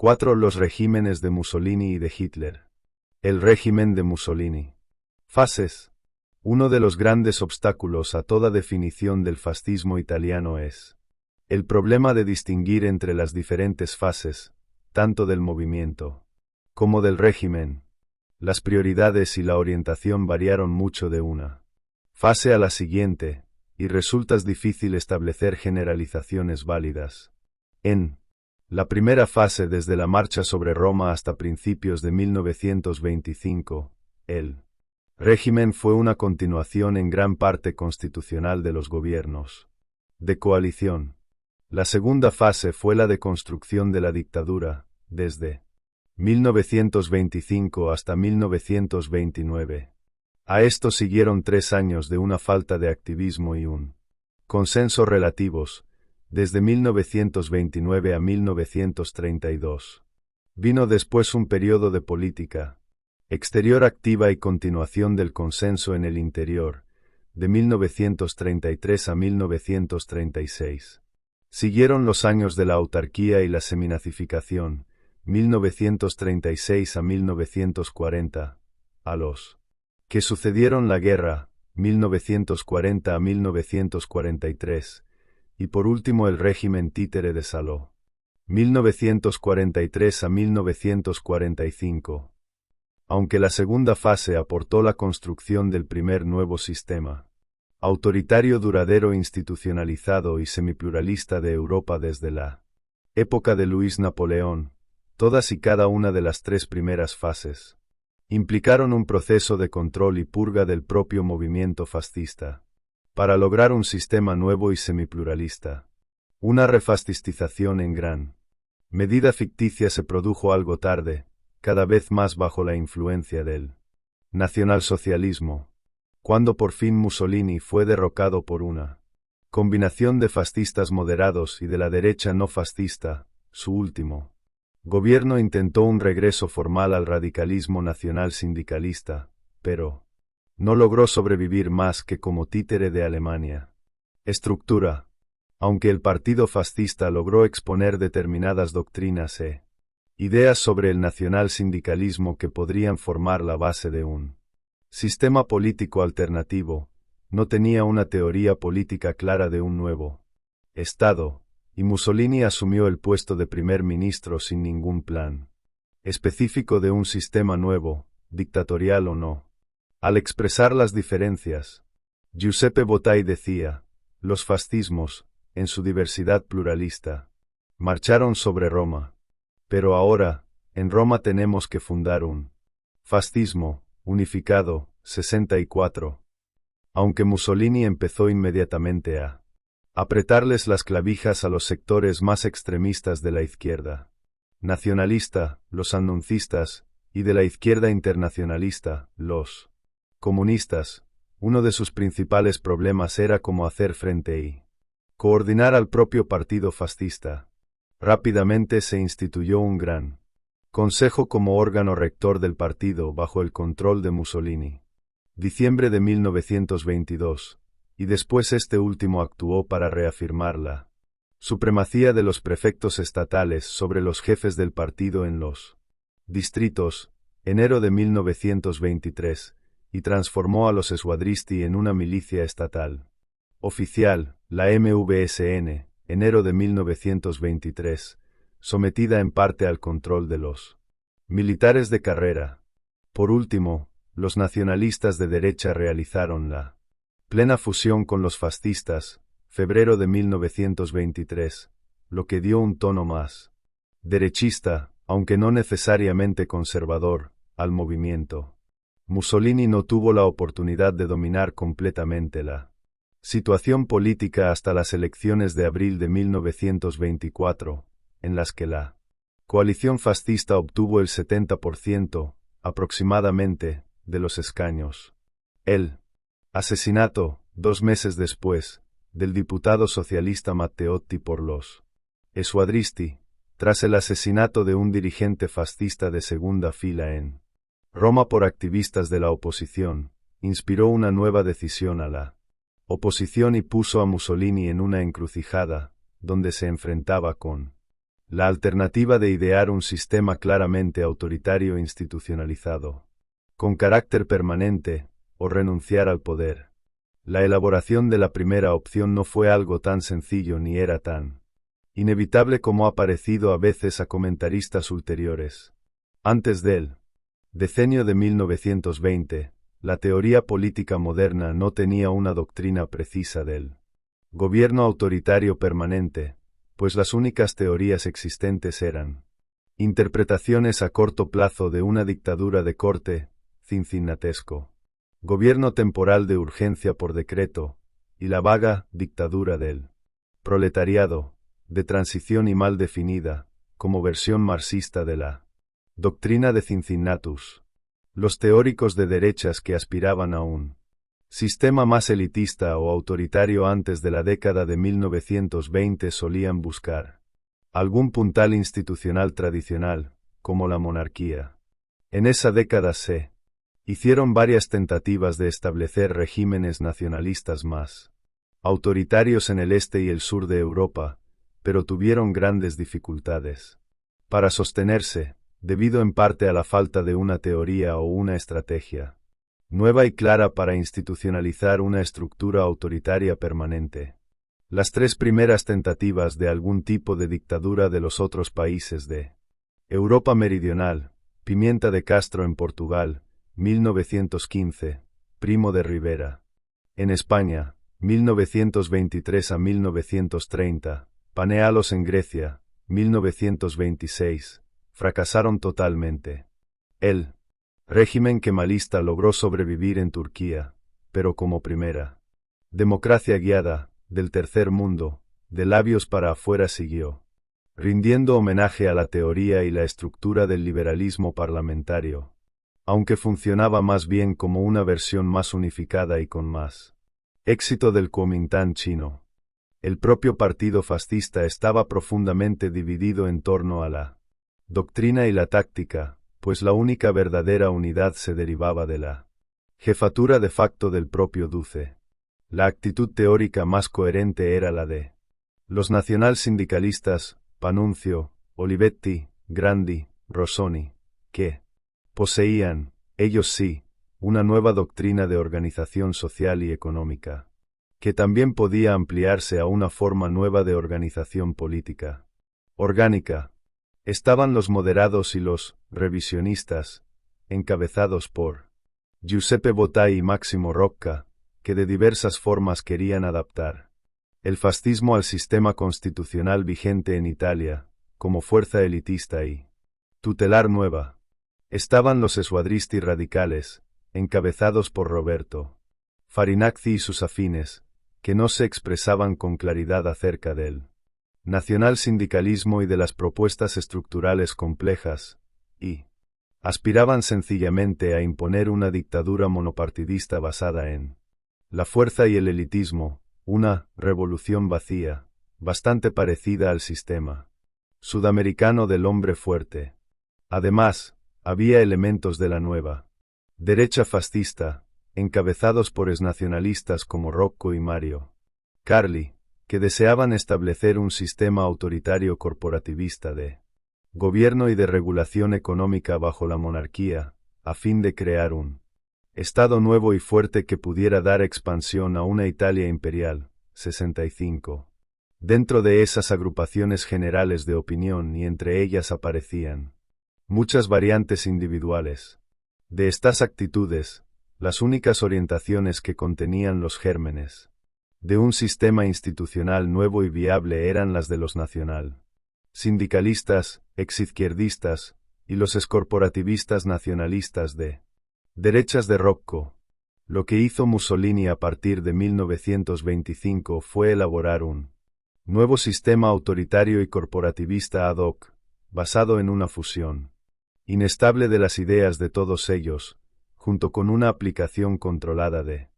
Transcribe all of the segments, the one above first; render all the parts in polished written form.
4. Los regímenes de Mussolini y de Hitler. El régimen de Mussolini. Fases. Uno de los grandes obstáculos a toda definición del fascismo italiano es el problema de distinguir entre las diferentes fases, tanto del movimiento como del régimen. Las prioridades y la orientación variaron mucho de una fase a la siguiente, y resulta difícil establecer generalizaciones válidas. En la primera fase, desde la marcha sobre Roma hasta principios de 1925, el régimen fue una continuación en gran parte constitucional de los gobiernos de coalición. La segunda fase fue la de construcción de la dictadura, desde 1925 hasta 1929. A esto siguieron 3 años de una falta de activismo y un consenso relativos, desde 1929 a 1932. Vino después un periodo de política exterior activa y continuación del consenso en el interior, de 1933 a 1936. Siguieron los años de la autarquía y la seminazificación, 1936 a 1940, a los que sucedieron la guerra, 1940 a 1943, y por último el régimen títere de Salò, 1943 a 1945. Aunque la segunda fase aportó la construcción del primer nuevo sistema autoritario duradero institucionalizado y semipluralista de Europa desde la época de Luis Napoleón, todas y cada una de las 3 primeras fases implicaron un proceso de control y purga del propio movimiento fascista, para lograr un sistema nuevo y semipluralista. Una refascistización en gran medida ficticia se produjo algo tarde, cada vez más bajo la influencia del nacionalsocialismo, cuando por fin Mussolini fue derrocado por una combinación de fascistas moderados y de la derecha no fascista. Su último gobierno intentó un regreso formal al radicalismo nacional sindicalista, pero no logró sobrevivir más que como títere de Alemania. Estructura. Aunque el partido fascista logró exponer determinadas doctrinas e ideas sobre el nacional-sindicalismo que podrían formar la base de un sistema político alternativo, no tenía una teoría política clara de un nuevo Estado, y Mussolini asumió el puesto de primer ministro sin ningún plan específico de un sistema nuevo, dictatorial o no. Al expresar las diferencias, Giuseppe Bottai decía, los fascismos, en su diversidad pluralista, marcharon sobre Roma. Pero ahora, en Roma tenemos que fundar un fascismo unificado, 64. Aunque Mussolini empezó inmediatamente a apretarles las clavijas a los sectores más extremistas de la izquierda nacionalista, los anuncistas, y de la izquierda internacionalista, los comunistas, uno de sus principales problemas era cómo hacer frente y coordinar al propio partido fascista. Rápidamente se instituyó un gran consejo como órgano rector del partido bajo el control de Mussolini. Diciembre de 1922, y después este último actuó para reafirmar la supremacía de los prefectos estatales sobre los jefes del partido en los distritos, enero de 1923, y transformó a los escuadristi en una milicia estatal oficial, la MVSN, enero de 1923, sometida en parte al control de los militares de carrera. Por último, los nacionalistas de derecha realizaron la plena fusión con los fascistas, febrero de 1923, lo que dio un tono más derechista, aunque no necesariamente conservador, al movimiento. Mussolini no tuvo la oportunidad de dominar completamente la situación política hasta las elecciones de abril de 1924, en las que la coalición fascista obtuvo el 70%, aproximadamente, de los escaños. El asesinato, 2 meses después, del diputado socialista Matteotti por los escuadristi, tras el asesinato de un dirigente fascista de segunda fila en Roma por activistas de la oposición, inspiró una nueva decisión a la oposición y puso a Mussolini en una encrucijada, donde se enfrentaba con La alternativa de idear un sistema claramente autoritario e institucionalizado, con carácter permanente, o renunciar al poder. La elaboración de la primera opción no fue algo tan sencillo ni era tan inevitable como ha parecido a veces a comentaristas ulteriores. Antes del decenio de 1920, la teoría política moderna no tenía una doctrina precisa del gobierno autoritario permanente, pues las únicas teorías existentes eran interpretaciones a corto plazo de una dictadura de corte cincinnatesco, gobierno temporal de urgencia por decreto, y la vaga dictadura del proletariado, de transición y mal definida, como versión marxista de la doctrina de Cincinnatus. Los teóricos de derechas que aspiraban a un sistema más elitista o autoritario antes de la década de 1920 solían buscar algún puntal institucional tradicional, como la monarquía. En esa década se hicieron varias tentativas de establecer regímenes nacionalistas más autoritarios en el este y el sur de Europa, pero tuvieron grandes dificultades para sostenerse, debido en parte a la falta de una teoría o una estrategia nueva y clara para institucionalizar una estructura autoritaria permanente. Las tres primeras tentativas de algún tipo de dictadura de los otros países de Europa Meridional, Pimenta de Castro en Portugal, 1915, Primo de Rivera. En España, 1923 a 1930, Panealos en Grecia, 1926, fracasaron totalmente. El régimen kemalista logró sobrevivir en Turquía, pero como primera democracia guiada, del tercer mundo, de labios para afuera siguió, rindiendo homenaje a la teoría y la estructura del liberalismo parlamentario, aunque funcionaba más bien como una versión más unificada y con más éxito del Kuomintang chino. El propio partido fascista estaba profundamente dividido en torno a la doctrina y la táctica, pues la única verdadera unidad se derivaba de la jefatura de facto del propio Duce. La actitud teórica más coherente era la de los nacional-sindicalistas, Panunzio, Olivetti, Grandi, Rossoni, que poseían, ellos sí, una nueva doctrina de organización social y económica, que también podía ampliarse a una forma nueva de organización política orgánica. Estaban los moderados y los revisionistas, encabezados por Giuseppe Bottai y Máximo Rocca, que de diversas formas querían adaptar el fascismo al sistema constitucional vigente en Italia, como fuerza elitista y tutelar nueva. Estaban los esquadristi radicales, encabezados por Roberto Farinacci y sus afines, que no se expresaban con claridad acerca del nacional-sindicalismo y de las propuestas estructurales complejas, y aspiraban sencillamente a imponer una dictadura monopartidista basada en la fuerza y el elitismo, una revolución vacía, bastante parecida al sistema sudamericano del hombre fuerte. Además, había elementos de la nueva derecha fascista, encabezados por exnacionalistas como Rocco y Mario Carli, que deseaban establecer un sistema autoritario corporativista de gobierno y de regulación económica bajo la monarquía, a fin de crear un Estado nuevo y fuerte que pudiera dar expansión a una Italia imperial. 65. Dentro de esas agrupaciones generales de opinión y entre ellas aparecían muchas variantes individuales. De estas actitudes, las únicas orientaciones que contenían los gérmenes de un sistema institucional nuevo y viable eran las de los nacional-sindicalistas, exizquierdistas, y los excorporativistas nacionalistas de derechas de Rocco. Lo que hizo Mussolini a partir de 1925 fue elaborar un nuevo sistema autoritario y corporativista ad hoc, basado en una fusión inestable de las ideas de todos ellos, junto con una aplicación controlada de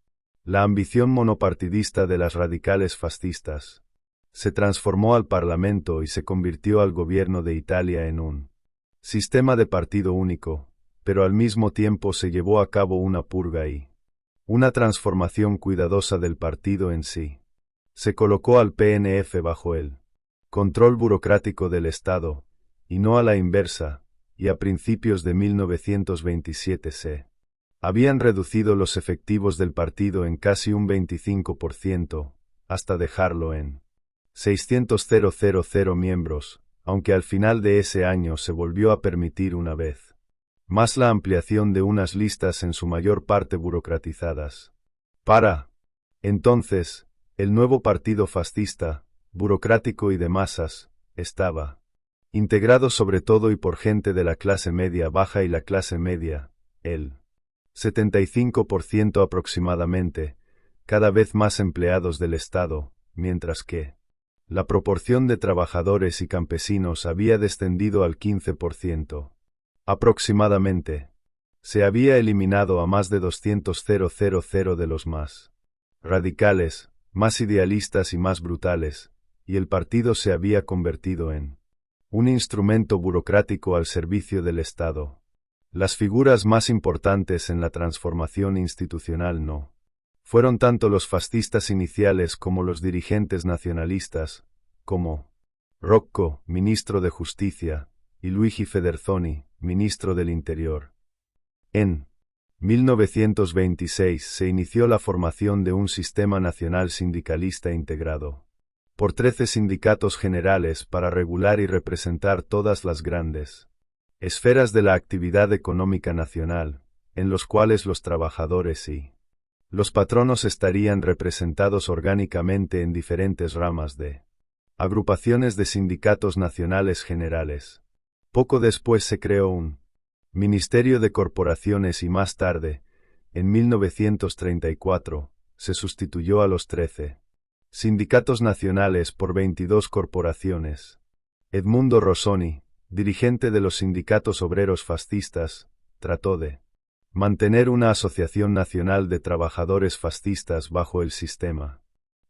la ambición monopartidista de las radicales fascistas. Se transformó al Parlamento y se convirtió al gobierno de Italia en un sistema de partido único, pero al mismo tiempo se llevó a cabo una purga y una transformación cuidadosa del partido en sí. Se colocó al PNF bajo el control burocrático del Estado, y no a la inversa, y a principios de 1927 se habían reducido los efectivos del partido en casi un 25%, hasta dejarlo en 600.000 miembros, aunque al final de ese año se volvió a permitir una vez más la ampliación de unas listas en su mayor parte burocratizadas. Para entonces, el nuevo partido fascista, burocrático y de masas, estaba integrado sobre todo y por gente de la clase media baja y la clase media, el 75% aproximadamente, cada vez más empleados del Estado, mientras que la proporción de trabajadores y campesinos había descendido al 15%. Aproximadamente. Se había eliminado a más de 200.000 de los más radicales, más idealistas y más brutales, y el partido se había convertido en un instrumento burocrático al servicio del Estado. Las figuras más importantes en la transformación institucional no fueron tanto los fascistas iniciales como los dirigentes nacionalistas, como Rocco, ministro de Justicia, y Luigi Federzoni, ministro del Interior. En 1926 se inició la formación de un sistema nacional sindicalista integrado por 13 sindicatos generales para regular y representar todas las grandes esferas de la actividad económica nacional, en los cuales los trabajadores y los patronos estarían representados orgánicamente en diferentes ramas de agrupaciones de sindicatos nacionales generales. Poco después se creó un Ministerio de Corporaciones y más tarde, en 1934, se sustituyó a los 13 sindicatos nacionales por 22 corporaciones. Edmundo Rossoni, dirigente de los sindicatos obreros fascistas, trató de mantener una asociación nacional de trabajadores fascistas bajo el sistema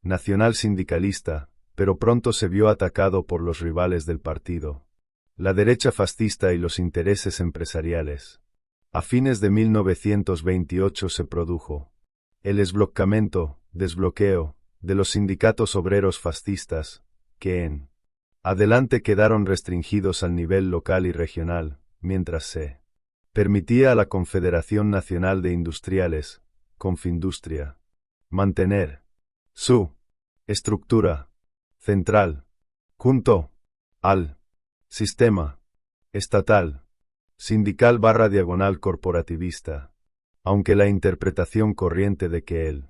nacional sindicalista, pero pronto se vio atacado por los rivales del partido, la derecha fascista y los intereses empresariales. A fines de 1928 se produjo el desbloqueo, de los sindicatos obreros fascistas, que en adelante quedaron restringidos al nivel local y regional, mientras se permitía a la Confederación Nacional de Industriales, Confindustria, mantener su estructura central, junto al sistema estatal, sindical / corporativista, aunque la interpretación corriente de que el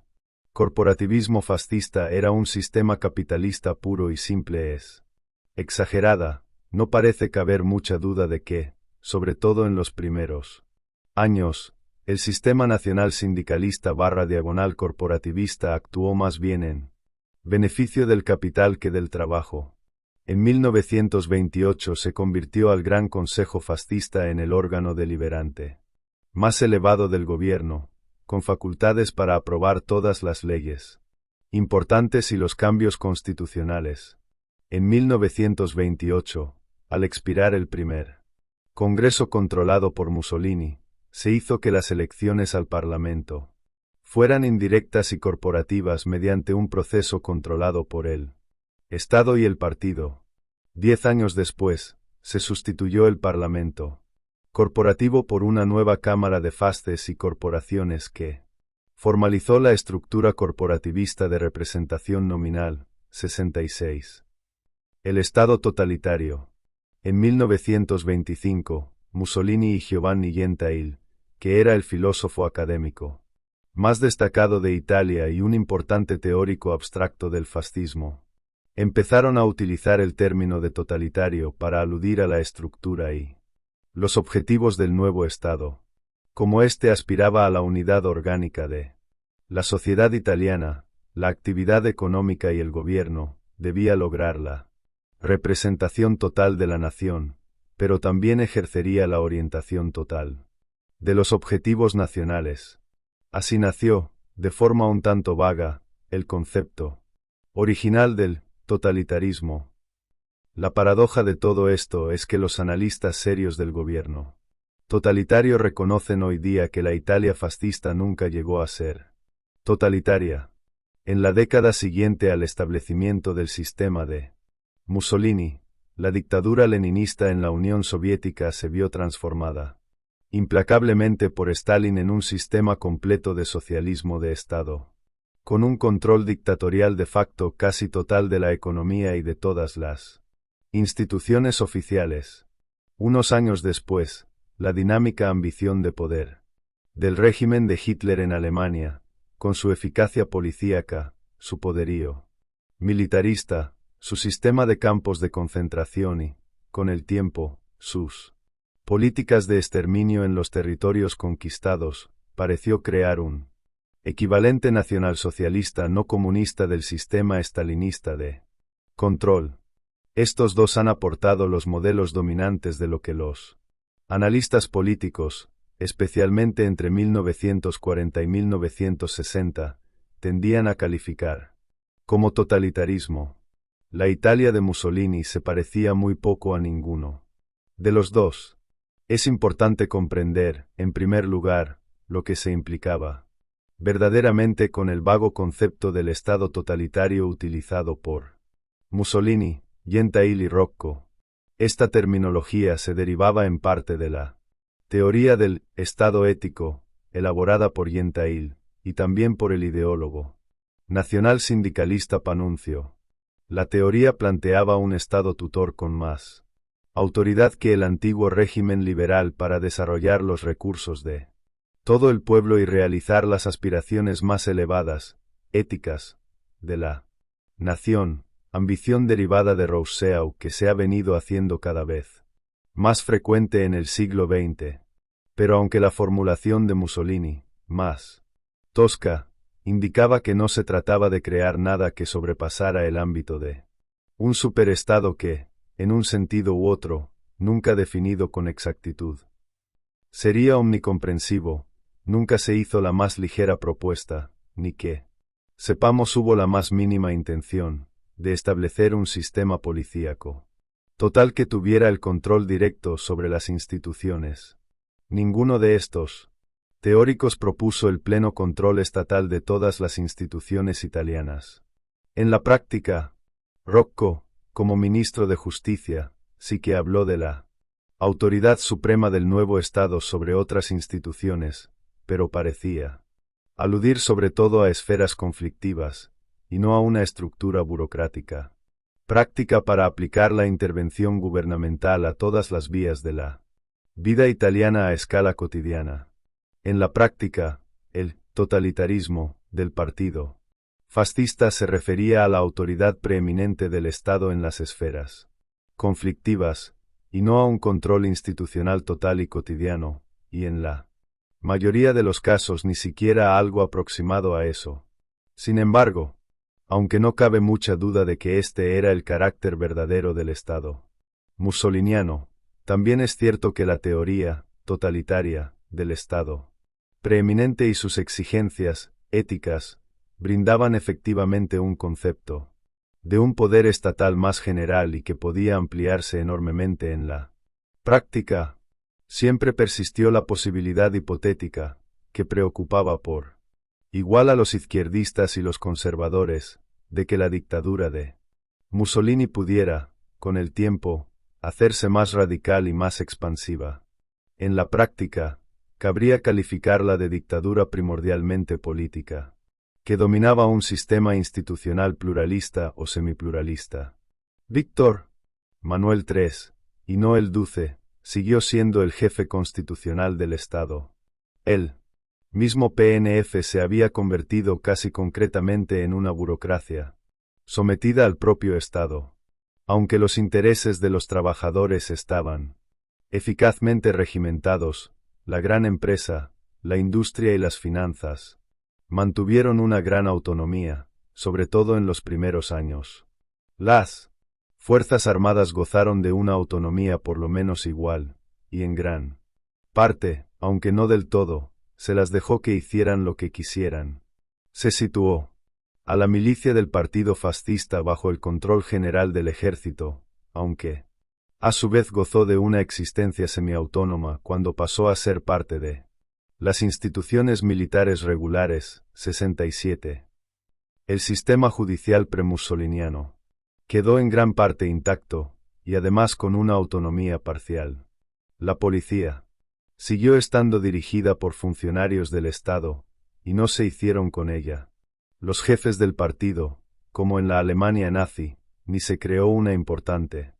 corporativismo fascista era un sistema capitalista puro y simple es exagerada, no parece caber mucha duda de que, sobre todo en los primeros años, el sistema nacional sindicalista / corporativista actuó más bien en beneficio del capital que del trabajo. En 1928 se convirtió al Gran Consejo Fascista en el órgano deliberante más elevado del gobierno, con facultades para aprobar todas las leyes importantes y los cambios constitucionales. En 1928, al expirar el primer Congreso controlado por Mussolini, se hizo que las elecciones al Parlamento fueran indirectas y corporativas mediante un proceso controlado por el Estado y el partido. 10 años después, se sustituyó el Parlamento corporativo por una nueva Cámara de Fasces y Corporaciones que formalizó la estructura corporativista de representación nominal, 66. El Estado totalitario. En 1925, Mussolini y Giovanni Gentile, que era el filósofo académico más destacado de Italia y un importante teórico abstracto del fascismo, empezaron a utilizar el término de totalitario para aludir a la estructura y los objetivos del nuevo Estado. Como éste aspiraba a la unidad orgánica de la sociedad italiana, la actividad económica y el gobierno, debía lograr la representación total de la nación, pero también ejercería la orientación total de los objetivos nacionales. Así nació, de forma un tanto vaga, el concepto original del totalitarismo. La paradoja de todo esto es que los analistas serios del gobierno totalitario reconocen hoy día que la Italia fascista nunca llegó a ser totalitaria. En la década siguiente al establecimiento del sistema de Mussolini, la dictadura leninista en la Unión Soviética se vio transformada implacablemente por Stalin en un sistema completo de socialismo de Estado, con un control dictatorial de facto casi total de la economía y de todas las instituciones oficiales. Unos años después, la dinámica ambición de poder del régimen de Hitler en Alemania, con su eficacia policíaca, su poderío militarista, su sistema de campos de concentración y, con el tiempo, sus políticas de exterminio en los territorios conquistados, pareció crear un equivalente nacionalsocialista no comunista del sistema estalinista de control. Estos dos han aportado los modelos dominantes de lo que los analistas políticos, especialmente entre 1940 y 1960, tendían a calificar como totalitarismo. La Italia de Mussolini se parecía muy poco a ninguno de los dos. Es importante comprender, en primer lugar, lo que se implicaba verdaderamente con el vago concepto del Estado totalitario utilizado por Mussolini, Gentile y Rocco. Esta terminología se derivaba en parte de la teoría del Estado ético, elaborada por Gentile, y también por el ideólogo nacional sindicalista Panunzio. La teoría planteaba un Estado tutor con más autoridad que el antiguo régimen liberal para desarrollar los recursos de todo el pueblo y realizar las aspiraciones más elevadas, éticas, de la nación, ambición derivada de Rousseau que se ha venido haciendo cada vez más frecuente en el siglo XX. Pero aunque la formulación de Mussolini, más tosca, indicaba que no se trataba de crear nada que sobrepasara el ámbito de un superestado que, en un sentido u otro, nunca definido con exactitud, sería omnicomprensivo, nunca se hizo la más ligera propuesta, ni que, sepamos, hubo la más mínima intención, de establecer un sistema policíaco total que tuviera el control directo sobre las instituciones. Ninguno de estos teóricos propuso el pleno control estatal de todas las instituciones italianas. En la práctica, Rocco, como ministro de Justicia, sí que habló de la autoridad suprema del nuevo Estado sobre otras instituciones, pero parecía aludir sobre todo a esferas conflictivas, y no a una estructura burocrática práctica para aplicar la intervención gubernamental a todas las vías de la vida italiana a escala cotidiana. En la práctica, el totalitarismo del partido fascista se refería a la autoridad preeminente del Estado en las esferas conflictivas, y no a un control institucional total y cotidiano, y en la mayoría de los casos ni siquiera a algo aproximado a eso. Sin embargo, aunque no cabe mucha duda de que este era el carácter verdadero del Estado mussoliniano, también es cierto que la teoría totalitaria del Estado preeminente y sus exigencias éticas brindaban efectivamente un concepto de un poder estatal más general y que podía ampliarse enormemente en la práctica. Siempre persistió la posibilidad hipotética, que preocupaba por igual a los izquierdistas y los conservadores, de que la dictadura de Mussolini pudiera, con el tiempo, hacerse más radical y más expansiva. En la práctica, cabría calificarla de dictadura primordialmente política, que dominaba un sistema institucional pluralista o semipluralista. Víctor Manuel III, y no el Duce, siguió siendo el jefe constitucional del Estado. El mismo PNF se había convertido casi concretamente en una burocracia, sometida al propio Estado. Aunque los intereses de los trabajadores estaban eficazmente regimentados, la gran empresa, la industria y las finanzas mantuvieron una gran autonomía, sobre todo en los primeros años. Las Fuerzas Armadas gozaron de una autonomía por lo menos igual, y en gran parte, aunque no del todo, se las dejó que hicieran lo que quisieran. Se situó a la milicia del partido fascista bajo el control general del ejército, aunque a su vez gozó de una existencia semiautónoma cuando pasó a ser parte de las instituciones militares regulares. 67. El sistema judicial premussoliniano quedó en gran parte intacto, y además con una autonomía parcial. La policía siguió estando dirigida por funcionarios del Estado, y no se hicieron con ella. Los jefes del partido, como en la Alemania nazi, ni se creó una importante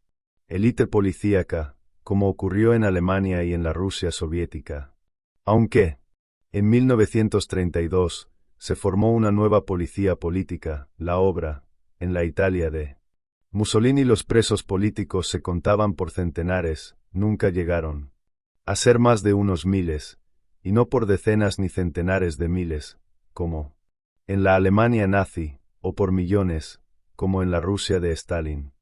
élite policíaca, como ocurrió en Alemania y en la Rusia soviética. Aunque, en 1932, se formó una nueva policía política, la Obra, en la Italia de Mussolini. Los presos políticos se contaban por centenares, nunca llegaron a ser más de unos miles, y no por decenas ni centenares de miles, como en la Alemania nazi, o por millones, como en la Rusia de Stalin.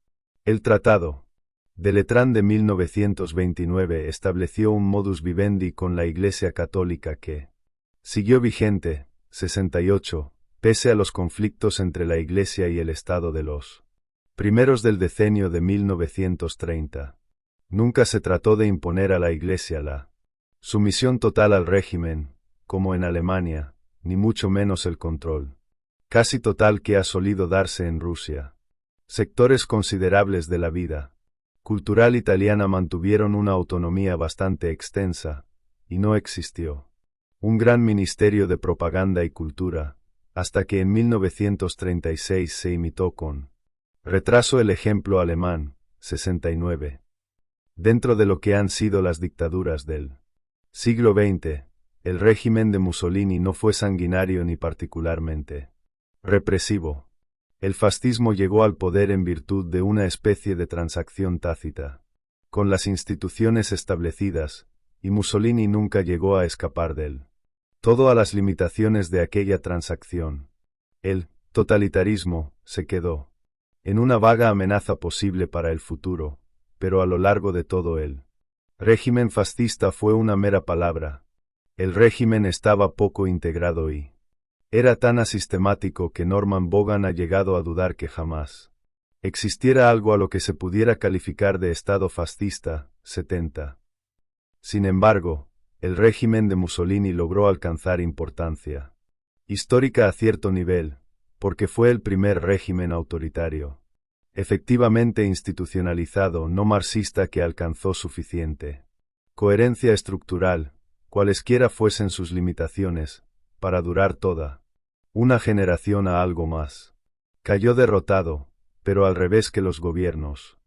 El Tratado de Letrán de 1929 estableció un modus vivendi con la Iglesia Católica que siguió vigente, 68, pese a los conflictos entre la Iglesia y el Estado de los primeros del decenio de 1930. Nunca se trató de imponer a la Iglesia la sumisión total al régimen, como en Alemania, ni mucho menos el control casi total que ha solido darse en Rusia. Sectores considerables de la vida cultural italiana mantuvieron una autonomía bastante extensa, y no existió un gran ministerio de propaganda y cultura, hasta que en 1936 se imitó con retraso el ejemplo alemán, 69. Dentro de lo que han sido las dictaduras del siglo XX, el régimen de Mussolini no fue sanguinario ni particularmente represivo. El fascismo llegó al poder en virtud de una especie de transacción tácita con las instituciones establecidas, y Mussolini nunca llegó a escapar del todo a las limitaciones de aquella transacción. El totalitarismo se quedó en una vaga amenaza posible para el futuro, pero a lo largo de todo el régimen fascista fue una mera palabra. El régimen estaba poco integrado y era tan asistemático que Norman Bogan ha llegado a dudar que jamás existiera algo a lo que se pudiera calificar de Estado fascista. 70. Sin embargo, el régimen de Mussolini logró alcanzar importancia histórica a cierto nivel, porque fue el primer régimen autoritario efectivamente institucionalizado no marxista que alcanzó suficiente coherencia estructural, cualesquiera fuesen sus limitaciones, para durar toda una generación a algo más. Cayó derrotado, pero al revés que los gobiernos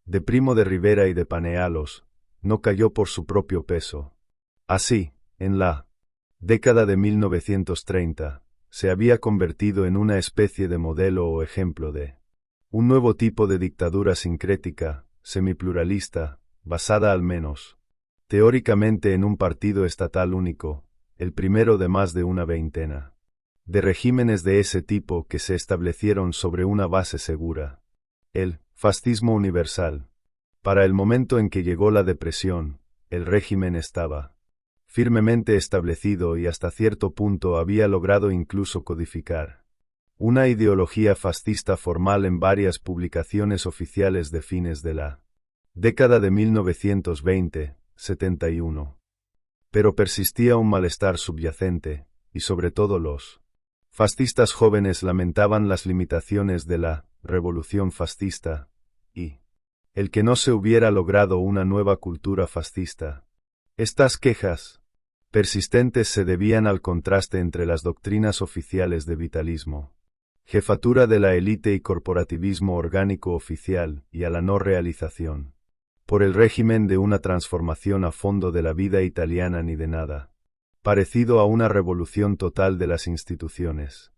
de Primo de Rivera y de Panealos, no cayó por su propio peso. Así, en la década de 1930, se había convertido en una especie de modelo o ejemplo de un nuevo tipo de dictadura sincrética, semipluralista, basada al menos teóricamente en un partido estatal único, el primero de más de una veintena de regímenes de ese tipo que se establecieron sobre una base segura. El fascismo universal. Para el momento en que llegó la depresión, el régimen estaba firmemente establecido y hasta cierto punto había logrado incluso codificar una ideología fascista formal en varias publicaciones oficiales de fines de la década de 1920, 71. Pero persistía un malestar subyacente, y sobre todo los fascistas jóvenes lamentaban las limitaciones de la revolución fascista, y el que no se hubiera logrado una nueva cultura fascista. Estas quejas persistentes se debían al contraste entre las doctrinas oficiales de vitalismo, jefatura de la élite y corporativismo orgánico oficial, y a la no realización por el régimen de una transformación a fondo de la vida italiana ni de nada parecido a una revolución total de las instituciones.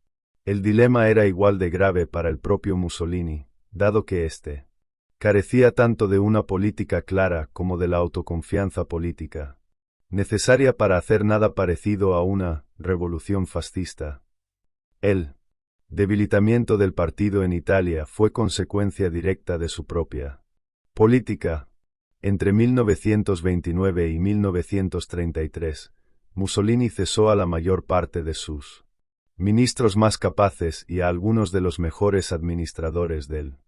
El dilema era igual de grave para el propio Mussolini, dado que éste carecía tanto de una política clara como de la autoconfianza política necesaria para hacer nada parecido a una revolución fascista. El debilitamiento del partido en Italia fue consecuencia directa de su propia política. Entre 1929 y 1933, Mussolini cesó a la mayor parte de sus ministros más capaces y a algunos de los mejores administradores del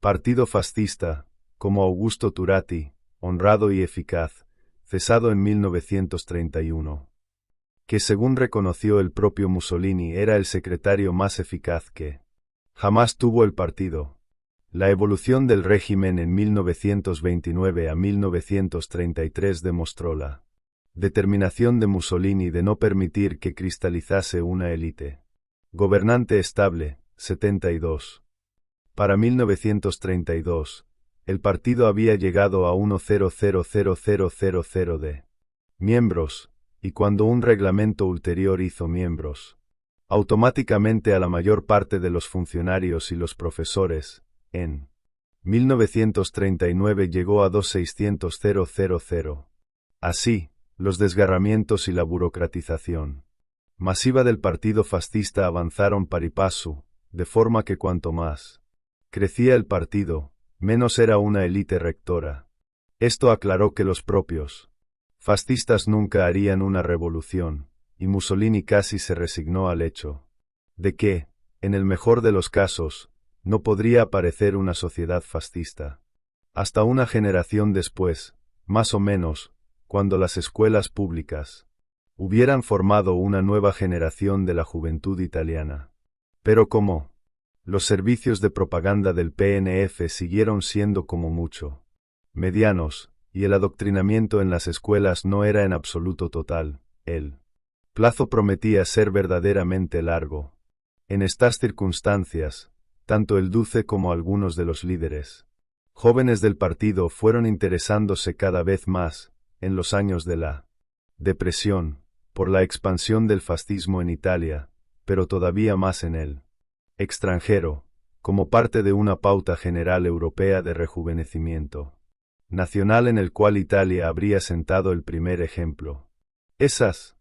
partido fascista, como Augusto Turati, honrado y eficaz, cesado en 1931, que según reconoció el propio Mussolini era el secretario más eficaz que jamás tuvo el partido. La evolución del régimen en 1929 a 1933 demostró la determinación de Mussolini de no permitir que cristalizase una élite gobernante estable. 72. Para 1932, el partido había llegado a 1,000,000 de miembros, y cuando un reglamento ulterior hizo miembros automáticamente a la mayor parte de los funcionarios y los profesores, en 1939 llegó a 2,600,000. Así, los desgarramientos y la burocratización masiva del partido fascista avanzaron pari passu, de forma que cuanto más crecía el partido, menos era una élite rectora. Esto aclaró que los propios fascistas nunca harían una revolución, y Mussolini casi se resignó al hecho de que, en el mejor de los casos, no podría aparecer una sociedad fascista. Hasta una generación después, más o menos, cuando las escuelas públicas hubieran formado una nueva generación de la juventud italiana. Pero como los servicios de propaganda del PNF siguieron siendo como mucho medianos, y el adoctrinamiento en las escuelas no era en absoluto total, el plazo prometía ser verdaderamente largo. En estas circunstancias, tanto el Duce como algunos de los líderes jóvenes del partido fueron interesándose cada vez más, en los años de la depresión, por la expansión del fascismo en Italia, pero todavía más en el extranjero, como parte de una pauta general europea de rejuvenecimiento nacional en el cual Italia habría sentado el primer ejemplo. Esas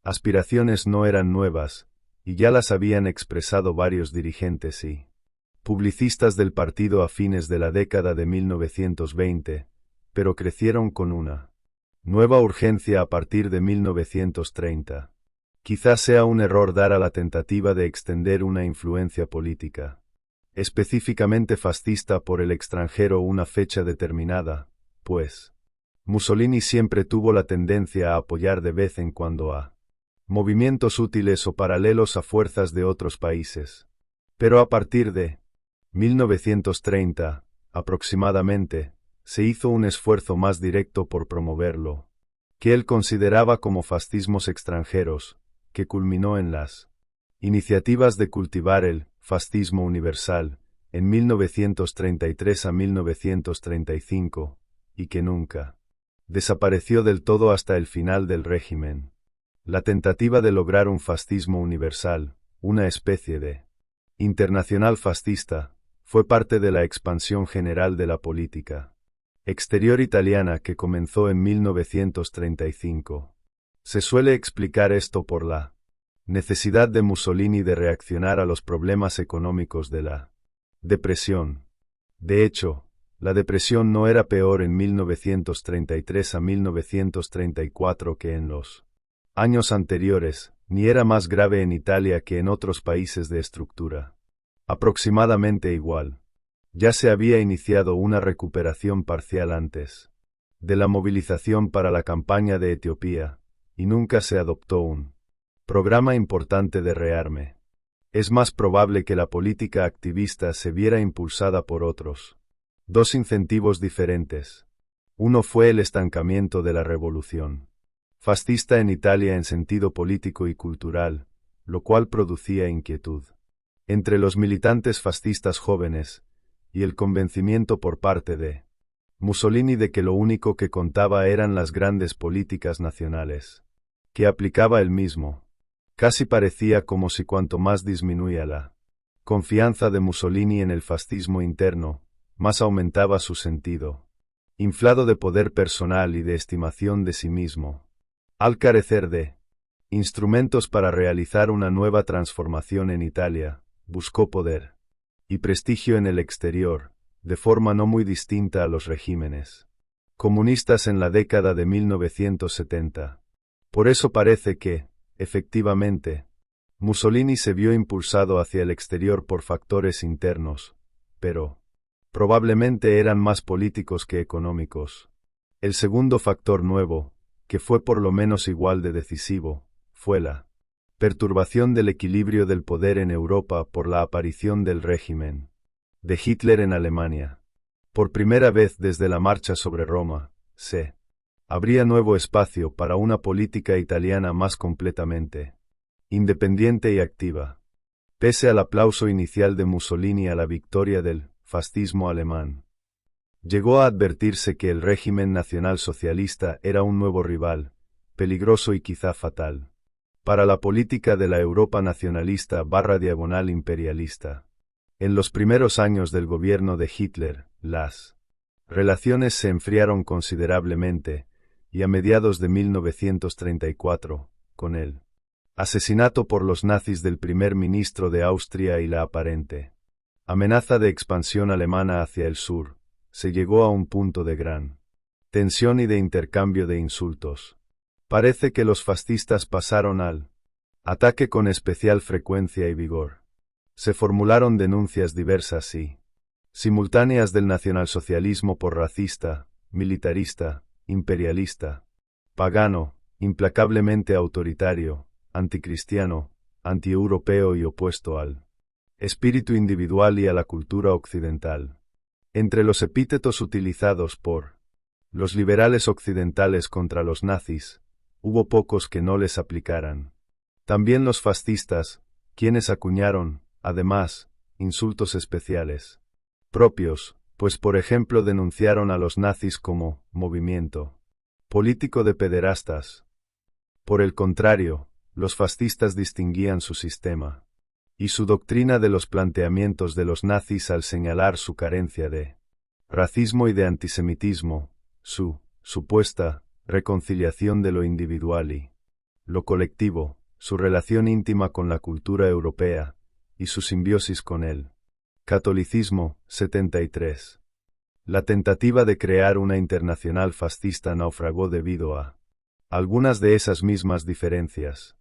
aspiraciones no eran nuevas, y ya las habían expresado varios dirigentes y publicistas del partido a fines de la década de 1920, pero crecieron con una nueva urgencia a partir de 1930. Quizás sea un error dar a la tentativa de extender una influencia política específicamente fascista por el extranjero una fecha determinada, pues Mussolini siempre tuvo la tendencia a apoyar de vez en cuando a movimientos útiles o paralelos a fuerzas de otros países. Pero a partir de 1930, aproximadamente, se hizo un esfuerzo más directo por promoverlo, que él consideraba como fascismos extranjeros, que culminó en las iniciativas de cultivar el fascismo universal en 1933 a 1935, y que nunca desapareció del todo hasta el final del régimen. La tentativa de lograr un fascismo universal, una especie de internacional fascista, fue parte de la expansión general de la política exterior italiana que comenzó en 1935. Se suele explicar esto por la necesidad de Mussolini de reaccionar a los problemas económicos de la depresión. De hecho, la depresión no era peor en 1933 a 1934 que en los años anteriores, ni era más grave en Italia que en otros países de estructura aproximadamente igual. Ya se había iniciado una recuperación parcial antes de la movilización para la campaña de Etiopía, y nunca se adoptó un programa importante de rearme. Es más probable que la política activista se viera impulsada por otros dos incentivos diferentes. Uno fue el estancamiento de la revolución fascista en Italia en sentido político y cultural, lo cual producía inquietud entre los militantes fascistas jóvenes, y el convencimiento por parte de Mussolini de que lo único que contaba eran las grandes políticas nacionales que aplicaba él mismo. Casi parecía como si cuanto más disminuía la confianza de Mussolini en el fascismo interno, más aumentaba su sentido inflado de poder personal y de estimación de sí mismo. Al carecer de instrumentos para realizar una nueva transformación en Italia, buscó poder y prestigio en el exterior, de forma no muy distinta a los regímenes comunistas en la década de 1970. Por eso parece que, efectivamente, Mussolini se vio impulsado hacia el exterior por factores internos, pero probablemente eran más políticos que económicos. El segundo factor nuevo, que fue por lo menos igual de decisivo, fue la perturbación del equilibrio del poder en Europa por la aparición del régimen de Hitler en Alemania. Por primera vez desde la marcha sobre Roma, se abría nuevo espacio para una política italiana más completamente independiente y activa. Pese al aplauso inicial de Mussolini a la victoria del fascismo alemán, llegó a advertirse que el régimen nacionalsocialista era un nuevo rival, peligroso y quizá fatal, para la política de la Europa nacionalista/imperialista. En los primeros años del gobierno de Hitler, las relaciones se enfriaron considerablemente, y a mediados de 1934, con el asesinato por los nazis del primer ministro de Austria y la aparente amenaza de expansión alemana hacia el sur, se llegó a un punto de gran tensión y de intercambio de insultos. Parece que los fascistas pasaron al ataque con especial frecuencia y vigor. Se formularon denuncias diversas y simultáneas del nacionalsocialismo por racista, militarista, imperialista, pagano, implacablemente autoritario, anticristiano, antieuropeo y opuesto al espíritu individual y a la cultura occidental. Entre los epítetos utilizados por los liberales occidentales contra los nazis, hubo pocos que no les aplicaran. También los fascistas, quienes acuñaron, además, insultos especiales propios, pues por ejemplo denunciaron a los nazis como movimiento político de pederastas. Por el contrario, los fascistas distinguían su sistema y su doctrina de los planteamientos de los nazis al señalar su carencia de racismo y de antisemitismo, su supuesta reconciliación de lo individual y lo colectivo, su relación íntima con la cultura europea y su simbiosis con el catolicismo. 73. La tentativa de crear una internacional fascista naufragó debido a algunas de esas mismas diferencias.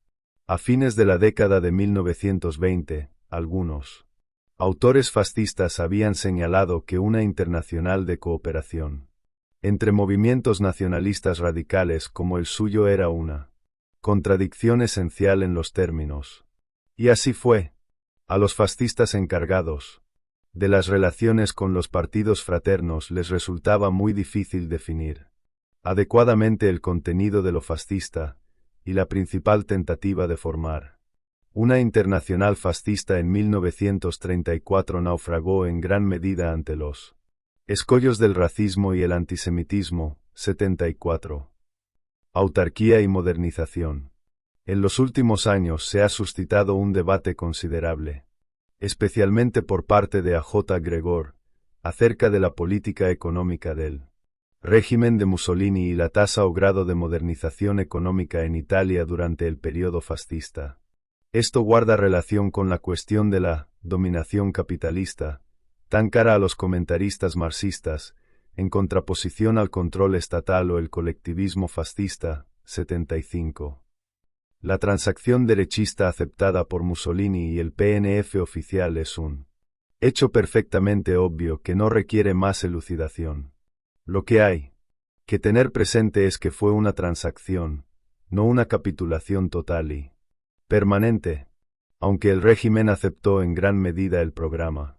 A fines de la década de 1920, algunos autores fascistas habían señalado que una internacional de cooperación entre movimientos nacionalistas radicales como el suyo era una contradicción esencial en los términos. Y así fue. A los fascistas encargados de las relaciones con los partidos fraternos les resultaba muy difícil definir adecuadamente el contenido de lo fascista, y la principal tentativa de formar una internacional fascista en 1934 naufragó en gran medida ante los escollos del racismo y el antisemitismo. 74. Autarquía y modernización. En los últimos años se ha suscitado un debate considerable, especialmente por parte de A.J. Gregor, acerca de la política económica del régimen de Mussolini y la tasa o grado de modernización económica en Italia durante el periodo fascista. Esto guarda relación con la cuestión de la dominación capitalista, tan cara a los comentaristas marxistas, en contraposición al control estatal o el colectivismo fascista. 75. La transacción derechista aceptada por Mussolini y el PNF oficial es un hecho perfectamente obvio que no requiere más elucidación. Lo que hay que tener presente es que fue una transacción, no una capitulación total y permanente, aunque el régimen aceptó en gran medida el programa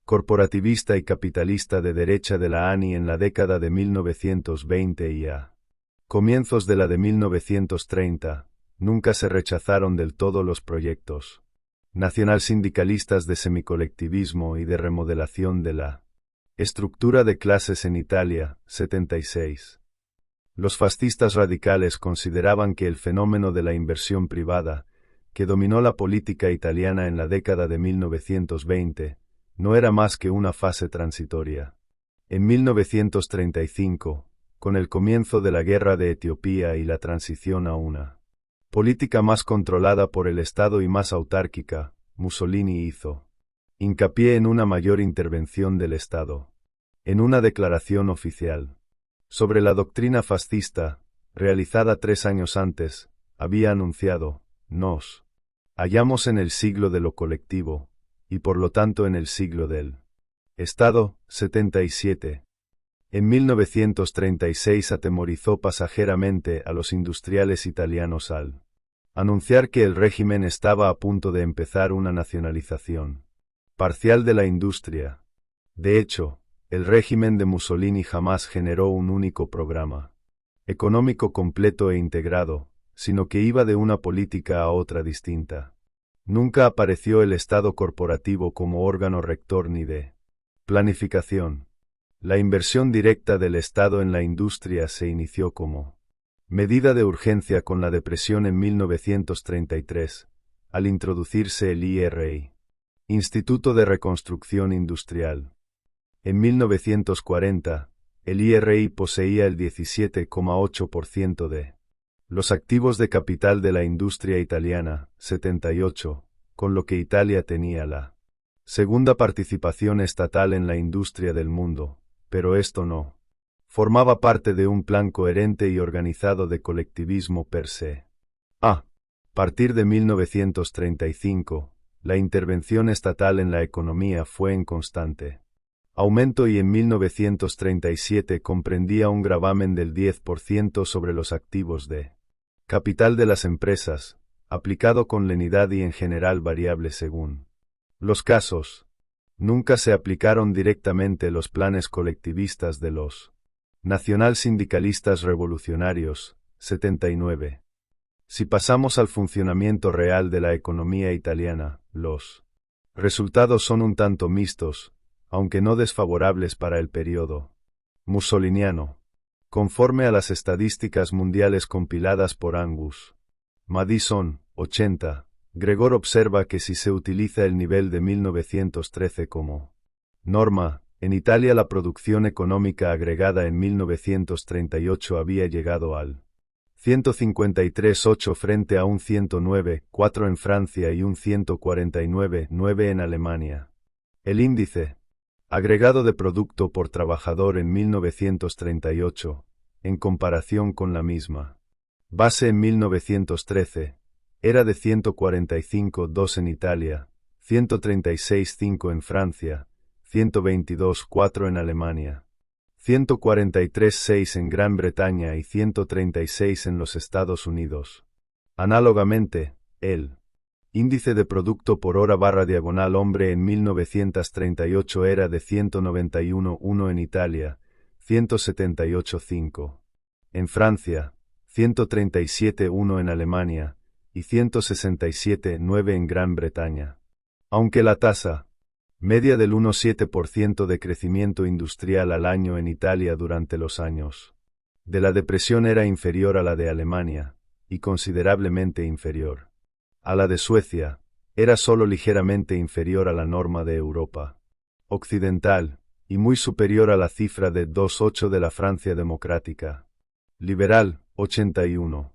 corporativista y capitalista de derecha de la ANI en la década de 1920 y a comienzos de la de 1930, nunca se rechazaron del todo los proyectos nacionalsindicalistas de semicolectivismo y de remodelación de la estructura de clases en Italia. 76. Los fascistas radicales consideraban que el fenómeno de la inversión privada, que dominó la política italiana en la década de 1920, no era más que una fase transitoria. En 1935, con el comienzo de la guerra de Etiopía y la transición a una política más controlada por el Estado y más autárquica, Mussolini hizo hincapié en una mayor intervención del Estado. En una declaración oficial sobre la doctrina fascista, realizada 3 años antes, había anunciado: nos hallamos en el siglo de lo colectivo, y por lo tanto en el siglo del Estado. 77. En 1936 atemorizó pasajeramente a los industriales italianos al anunciar que el régimen estaba a punto de empezar una nacionalización parcial de la industria. De hecho, el régimen de Mussolini jamás generó un único programa económico completo e integrado, sino que iba de una política a otra distinta. Nunca apareció el Estado corporativo como órgano rector ni de planificación. La inversión directa del Estado en la industria se inició como medida de urgencia con la depresión en 1933, al introducirse el IRI, Instituto de Reconstrucción Industrial. En 1940, el IRI poseía el 17,8% de los activos de capital de la industria italiana, 78, con lo que Italia tenía la segunda participación estatal en la industria del mundo, pero esto no formaba parte de un plan coherente y organizado de colectivismo per se. A partir de 1935, la intervención estatal en la economía fue en constante aumento y en 1937 comprendía un gravamen del 10% sobre los activos de capital de las empresas, aplicado con lenidad y en general variable según los casos. Nunca se aplicaron directamente los planes colectivistas de los nacional-sindicalistas revolucionarios, 79. Si pasamos al funcionamiento real de la economía italiana, los resultados son un tanto mixtos, aunque no desfavorables para el periodo mussoliniano. Conforme a las estadísticas mundiales compiladas por Angus Madison, 80, Gregor observa que si se utiliza el nivel de 1913 como norma, en Italia la producción económica agregada en 1938 había llegado al 153,8 frente a un 109,4 en Francia y un 149,9 en Alemania. El índice agregado de producto por trabajador en 1938, en comparación con la misma base en 1913, era de 145,2 en Italia, 136,5 en Francia, 122,4 en Alemania, 143,6 en Gran Bretaña y 136 en los Estados Unidos. Análogamente, el índice de producto por hora / hombre en 1938 era de 191,1 en Italia, 178,5 en Francia, 137,1 en Alemania y 167,9 en Gran Bretaña. Aunque la tasa media del 1,7% de crecimiento industrial al año en Italia durante los años de la depresión era inferior a la de Alemania, y considerablemente inferior a la de Suecia, era solo ligeramente inferior a la norma de Europa Occidental, y muy superior a la cifra de 2,8 de la Francia democrática liberal, 81.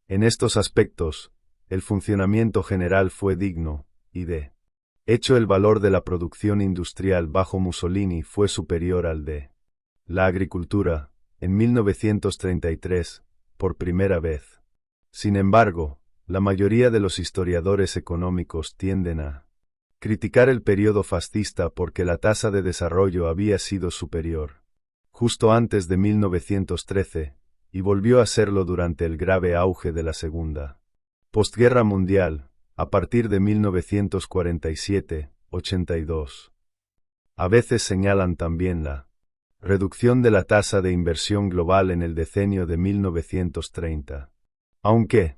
En estos aspectos, el funcionamiento general fue digno, y de hecho el valor de la producción industrial bajo Mussolini fue superior al de la agricultura, en 1933, por primera vez. Sin embargo, la mayoría de los historiadores económicos tienden a criticar el periodo fascista porque la tasa de desarrollo había sido superior justo antes de 1913, y volvió a serlo durante el grave auge de la Segunda Postguerra Mundial, a partir de 1947, 82. A veces señalan también la reducción de la tasa de inversión global en el decenio de 1930. Aunque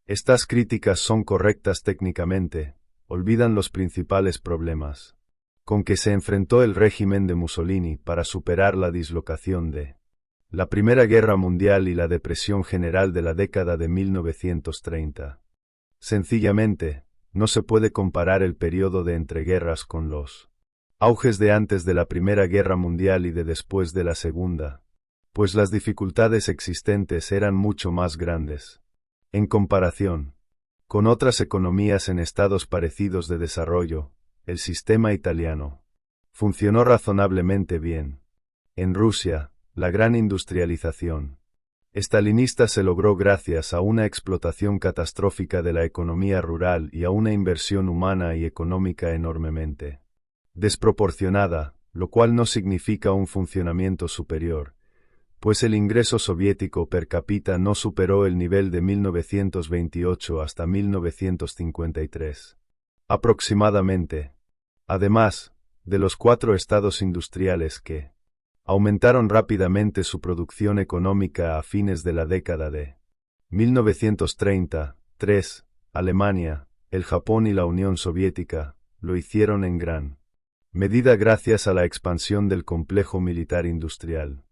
estas críticas son correctas técnicamente, olvidan los principales problemas con que se enfrentó el régimen de Mussolini para superar la dislocación de la Primera Guerra Mundial y la depresión general de la década de 1930. Sencillamente, no se puede comparar el periodo de entreguerras con los auges de antes de la Primera Guerra Mundial y de después de la Segunda, pues las dificultades existentes eran mucho más grandes. En comparación con otras economías en estados parecidos de desarrollo, el sistema italiano funcionó razonablemente bien. En Rusia, la gran industrialización estalinista se logró gracias a una explotación catastrófica de la economía rural y a una inversión humana y económica enormemente desproporcionada, lo cual no significa un funcionamiento superior, pues el ingreso soviético per cápita no superó el nivel de 1928 hasta 1953. Aproximadamente. Además, de los 4 estados industriales que aumentaron rápidamente su producción económica a fines de la década de 1930. 3. Alemania, el Japón y la Unión Soviética lo hicieron en gran medida gracias a la expansión del complejo militar industrial.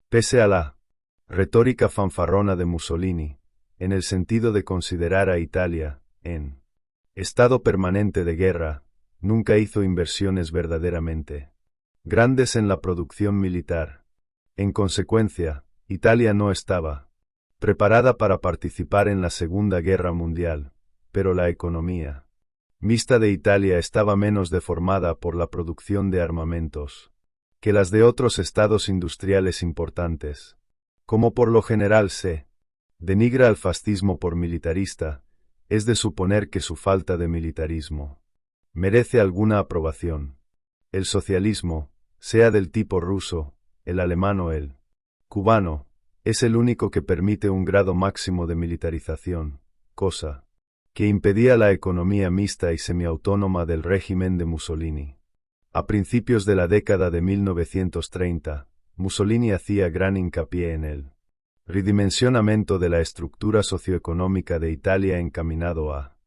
Pese a la retórica fanfarrona de Mussolini, en el sentido de considerar a Italia, en estado permanente de guerra, nunca hizo inversiones verdaderamente grandes en la producción militar. En consecuencia, Italia no estaba preparada para participar en la Segunda Guerra Mundial, pero la economía mixta de Italia estaba menos deformada por la producción de armamentos que las de otros estados industriales importantes. Como por lo general se denigra al fascismo por militarista, es de suponer que su falta de militarismo merece alguna aprobación. El socialismo, sea del tipo ruso, el alemán o el cubano, es el único que permite un grado máximo de militarización, cosa que impedía la economía mixta y semiautónoma del régimen de Mussolini. A principios de la década de 1930, Mussolini hacía gran hincapié en el redimensionamiento de la estructura socioeconómica de Italia encaminado a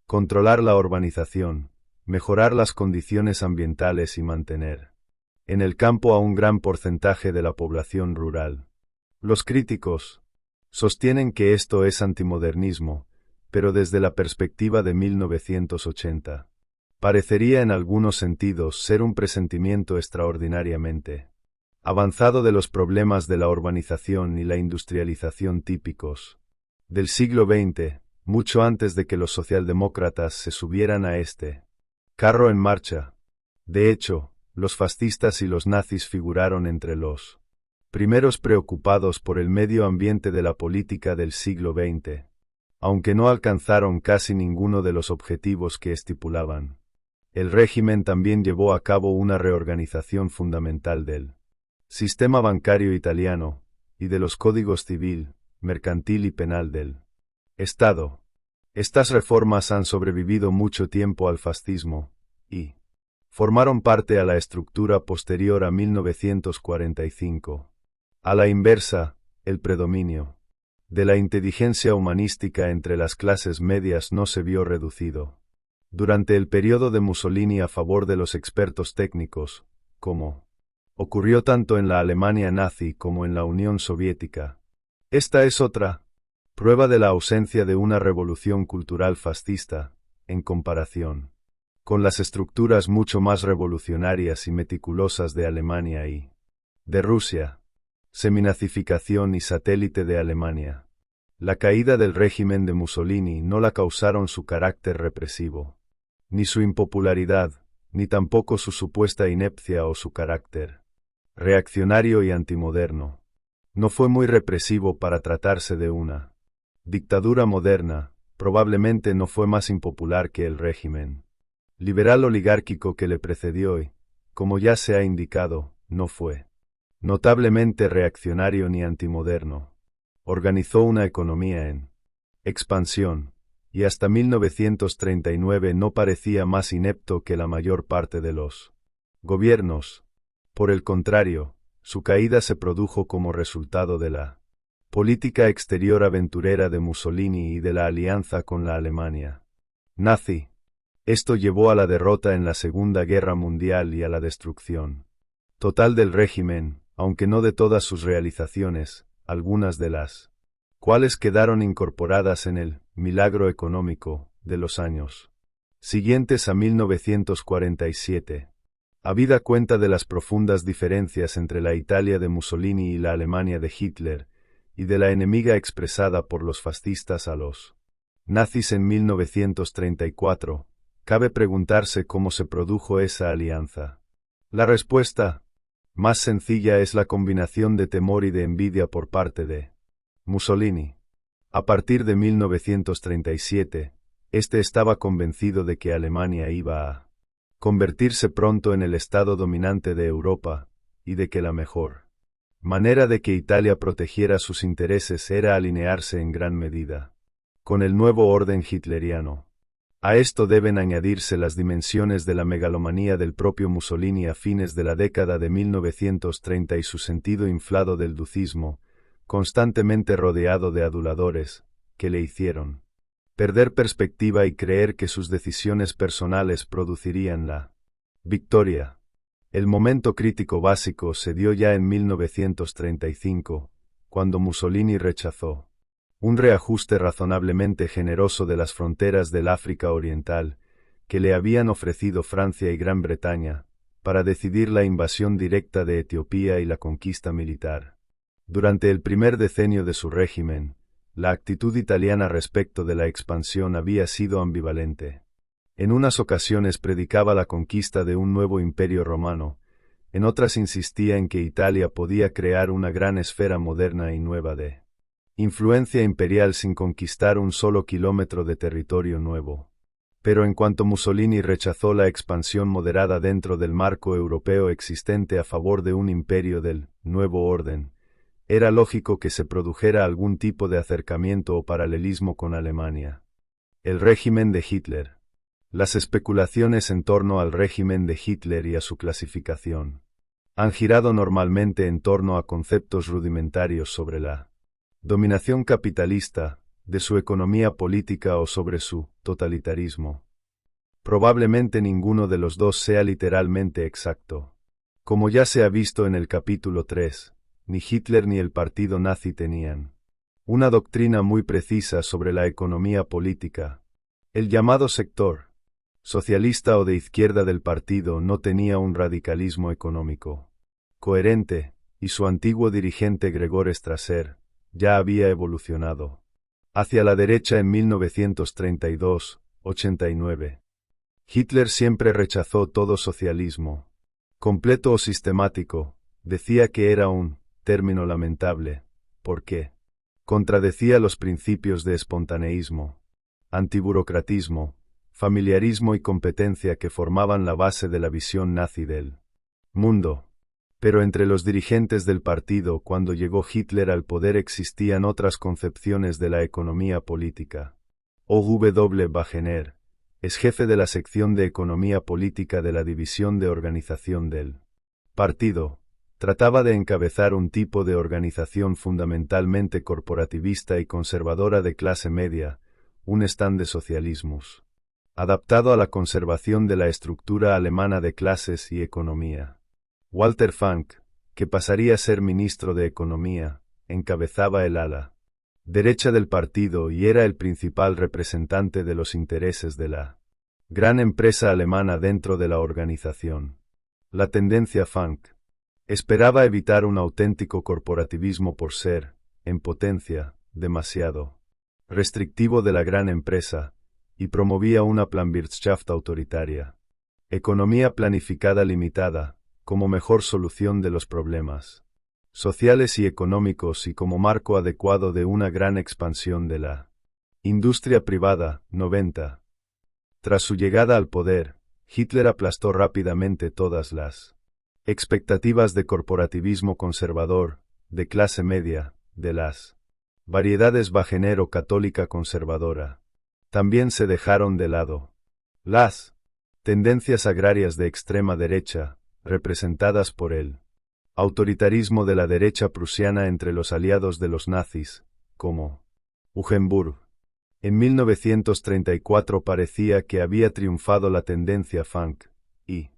controlar la urbanización, mejorar las condiciones ambientales y mantener en el campo a un gran porcentaje de la población rural. Los críticos sostienen que esto es antimodernismo, pero desde la perspectiva de 1980. Parecería en algunos sentidos ser un presentimiento extraordinariamente avanzado de los problemas de la urbanización y la industrialización típicos del siglo XX, mucho antes de que los socialdemócratas se subieran a este carro en marcha. De hecho, los fascistas y los nazis figuraron entre los primeros preocupados por el medio ambiente de la política del siglo XX, aunque no alcanzaron casi ninguno de los objetivos que estipulaban. El régimen también llevó a cabo una reorganización fundamental del sistema bancario italiano y de los códigos civil, mercantil y penal del Estado. Estas reformas han sobrevivido mucho tiempo al fascismo y formaron parte a la estructura posterior a 1945. A la inversa, el predominio de la inteligencia humanística entre las clases medias no se vio reducido durante el periodo de Mussolini a favor de los expertos técnicos, como ocurrió tanto en la Alemania nazi como en la Unión Soviética. Esta es otra prueba de la ausencia de una revolución cultural fascista, en comparación con las estructuras mucho más revolucionarias y meticulosas de Alemania y de Rusia. Seminazificación y satélite de Alemania. La caída del régimen de Mussolini no la causaron su carácter represivo, ni su impopularidad, ni tampoco su supuesta inepcia o su carácter reaccionario y antimoderno. No fue muy represivo para tratarse de una dictadura moderna, probablemente no fue más impopular que el régimen liberal oligárquico que le precedió y, como ya se ha indicado, no fue notablemente reaccionario ni antimoderno. Organizó una economía en expansión, y hasta 1939 no parecía más inepto que la mayor parte de los gobiernos. Por el contrario, su caída se produjo como resultado de la política exterior aventurera de Mussolini y de la alianza con la Alemania nazi. Esto llevó a la derrota en la Segunda Guerra Mundial y a la destrucción total del régimen, aunque no de todas sus realizaciones, algunas de las cuales quedaron incorporadas en el milagro económico de los años siguientes a 1947. Habida cuenta de las profundas diferencias entre la Italia de Mussolini y la Alemania de Hitler, y de la enemiga expresada por los fascistas a los nazis en 1934, cabe preguntarse cómo se produjo esa alianza. La respuesta más sencilla es la combinación de temor y de envidia por parte de Mussolini. A partir de 1937, este estaba convencido de que Alemania iba a convertirse pronto en el estado dominante de Europa, y de que la mejor manera de que Italia protegiera sus intereses era alinearse en gran medida con el nuevo orden hitleriano. A esto deben añadirse las dimensiones de la megalomanía del propio Mussolini a fines de la década de 1930 y su sentido inflado del ducismo, constantemente rodeado de aduladores, que le hicieron perder perspectiva y creer que sus decisiones personales producirían la victoria. El momento crítico básico se dio ya en 1935, cuando Mussolini rechazó un reajuste razonablemente generoso de las fronteras del África Oriental, que le habían ofrecido Francia y Gran Bretaña, para decidir la invasión directa de Etiopía y la conquista militar. Durante el primer decenio de su régimen, la actitud italiana respecto de la expansión había sido ambivalente. En unas ocasiones predicaba la conquista de un nuevo imperio romano, en otras insistía en que Italia podía crear una gran esfera moderna y nueva de influencia imperial sin conquistar un solo kilómetro de territorio nuevo. Pero en cuanto Mussolini rechazó la expansión moderada dentro del marco europeo existente a favor de un imperio del nuevo orden, era lógico que se produjera algún tipo de acercamiento o paralelismo con Alemania. El régimen de Hitler. Las especulaciones en torno al régimen de Hitler y a su clasificación han girado normalmente en torno a conceptos rudimentarios sobre la dominación capitalista, de su economía política o sobre su totalitarismo. Probablemente ninguno de los dos sea literalmente exacto. Como ya se ha visto en el capítulo 3, ni Hitler ni el partido nazi tenían una doctrina muy precisa sobre la economía política. El llamado sector socialista o de izquierda del partido no tenía un radicalismo económico coherente, y su antiguo dirigente Gregor Strasser ya había evolucionado hacia la derecha en 1932-89. Hitler siempre rechazó todo socialismo, completo o sistemático, decía que era un término lamentable, porque contradecía los principios de espontaneísmo, antiburocratismo, familiarismo y competencia que formaban la base de la visión nazi del mundo. Pero entre los dirigentes del partido cuando llegó Hitler al poder existían otras concepciones de la economía política. O.W. Wagener es jefe de la sección de economía política de la división de organización del partido. Trataba de encabezar un tipo de organización fundamentalmente corporativista y conservadora de clase media, un stand de socialismus, adaptado a la conservación de la estructura alemana de clases y economía. Walter Funk, que pasaría a ser ministro de Economía, encabezaba el ala derecha del partido y era el principal representante de los intereses de la gran empresa alemana dentro de la organización. La tendencia Funk esperaba evitar un auténtico corporativismo por ser, en potencia, demasiado restrictivo de la gran empresa, y promovía una Planwirtschaft autoritaria, economía planificada limitada, como mejor solución de los problemas sociales y económicos y como marco adecuado de una gran expansión de la industria privada. 90. Tras su llegada al poder, Hitler aplastó rápidamente todas las expectativas de corporativismo conservador, de clase media, de las variedades Wagener o católica conservadora. También se dejaron de lado las tendencias agrarias de extrema derecha, representadas por el autoritarismo de la derecha prusiana entre los aliados de los nazis, como Hugenburg. En 1934 parecía que había triunfado la tendencia Funk, y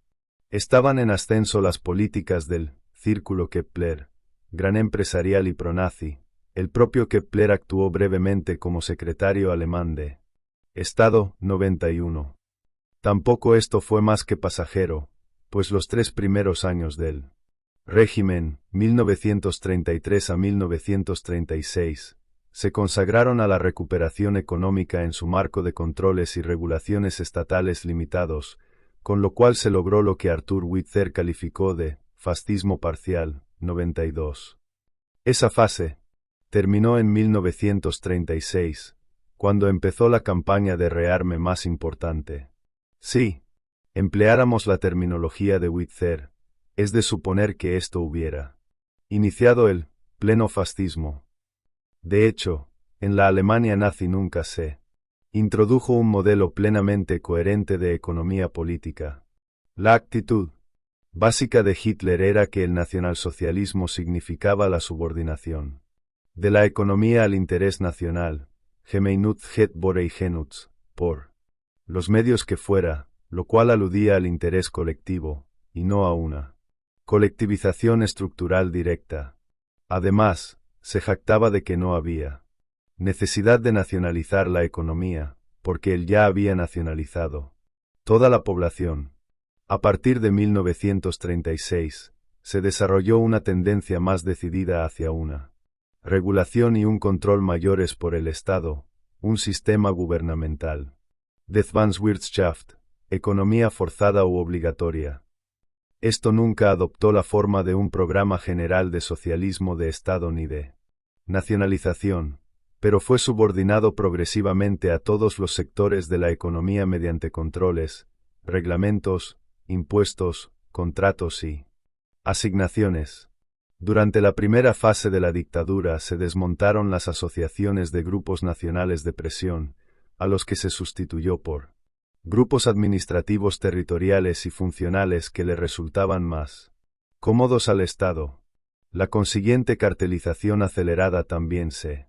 estaban en ascenso las políticas del Círculo Kepler, gran empresarial y pronazi. El propio Kepler actuó brevemente como secretario alemán de Estado. 91. Tampoco esto fue más que pasajero, pues los 3 primeros años del régimen, 1933 a 1936, se consagraron a la recuperación económica en su marco de controles y regulaciones estatales limitados, con lo cual se logró lo que Arthur Witzer calificó de fascismo parcial. 92. Esa fase terminó en 1936, cuando empezó la campaña de rearme más importante. Si empleáramos la terminología de Witzer, es de suponer que esto hubiera iniciado el pleno fascismo. De hecho, en la Alemania nazi nunca se Introdujo un modelo plenamente coherente de economía política. La actitud básica de Hitler era que el nacionalsocialismo significaba la subordinación de la economía al interés nacional, Gemeinnützigkeit vor Eigennutz, por los medios que fuera, lo cual aludía al interés colectivo, y no a una colectivización estructural directa. Además, se jactaba de que no había necesidad de nacionalizar la economía, porque él ya había nacionalizado toda la población. A partir de 1936, se desarrolló una tendencia más decidida hacia una regulación y un control mayores por el Estado, un sistema gubernamental. Zwangswirtschaft, economía forzada u obligatoria. Esto nunca adoptó la forma de un programa general de socialismo de Estado ni de nacionalización, pero fue subordinado progresivamente a todos los sectores de la economía mediante controles, reglamentos, impuestos, contratos y asignaciones. Durante la primera fase de la dictadura se desmontaron las asociaciones de grupos nacionales de presión, a los que se sustituyó por grupos administrativos territoriales y funcionales que le resultaban más cómodos al Estado. La consiguiente cartelización acelerada también se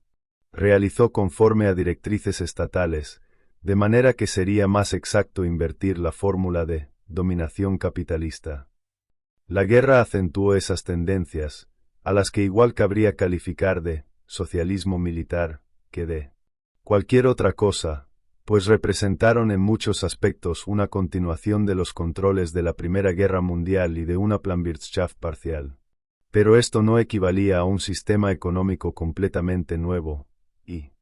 realizó conforme a directrices estatales, de manera que sería más exacto invertir la fórmula de dominación capitalista. La guerra acentuó esas tendencias, a las que igual cabría calificar de socialismo militar, que de cualquier otra cosa, pues representaron en muchos aspectos una continuación de los controles de la Primera Guerra Mundial y de una Planwirtschaft parcial. Pero esto no equivalía a un sistema económico completamente nuevo, y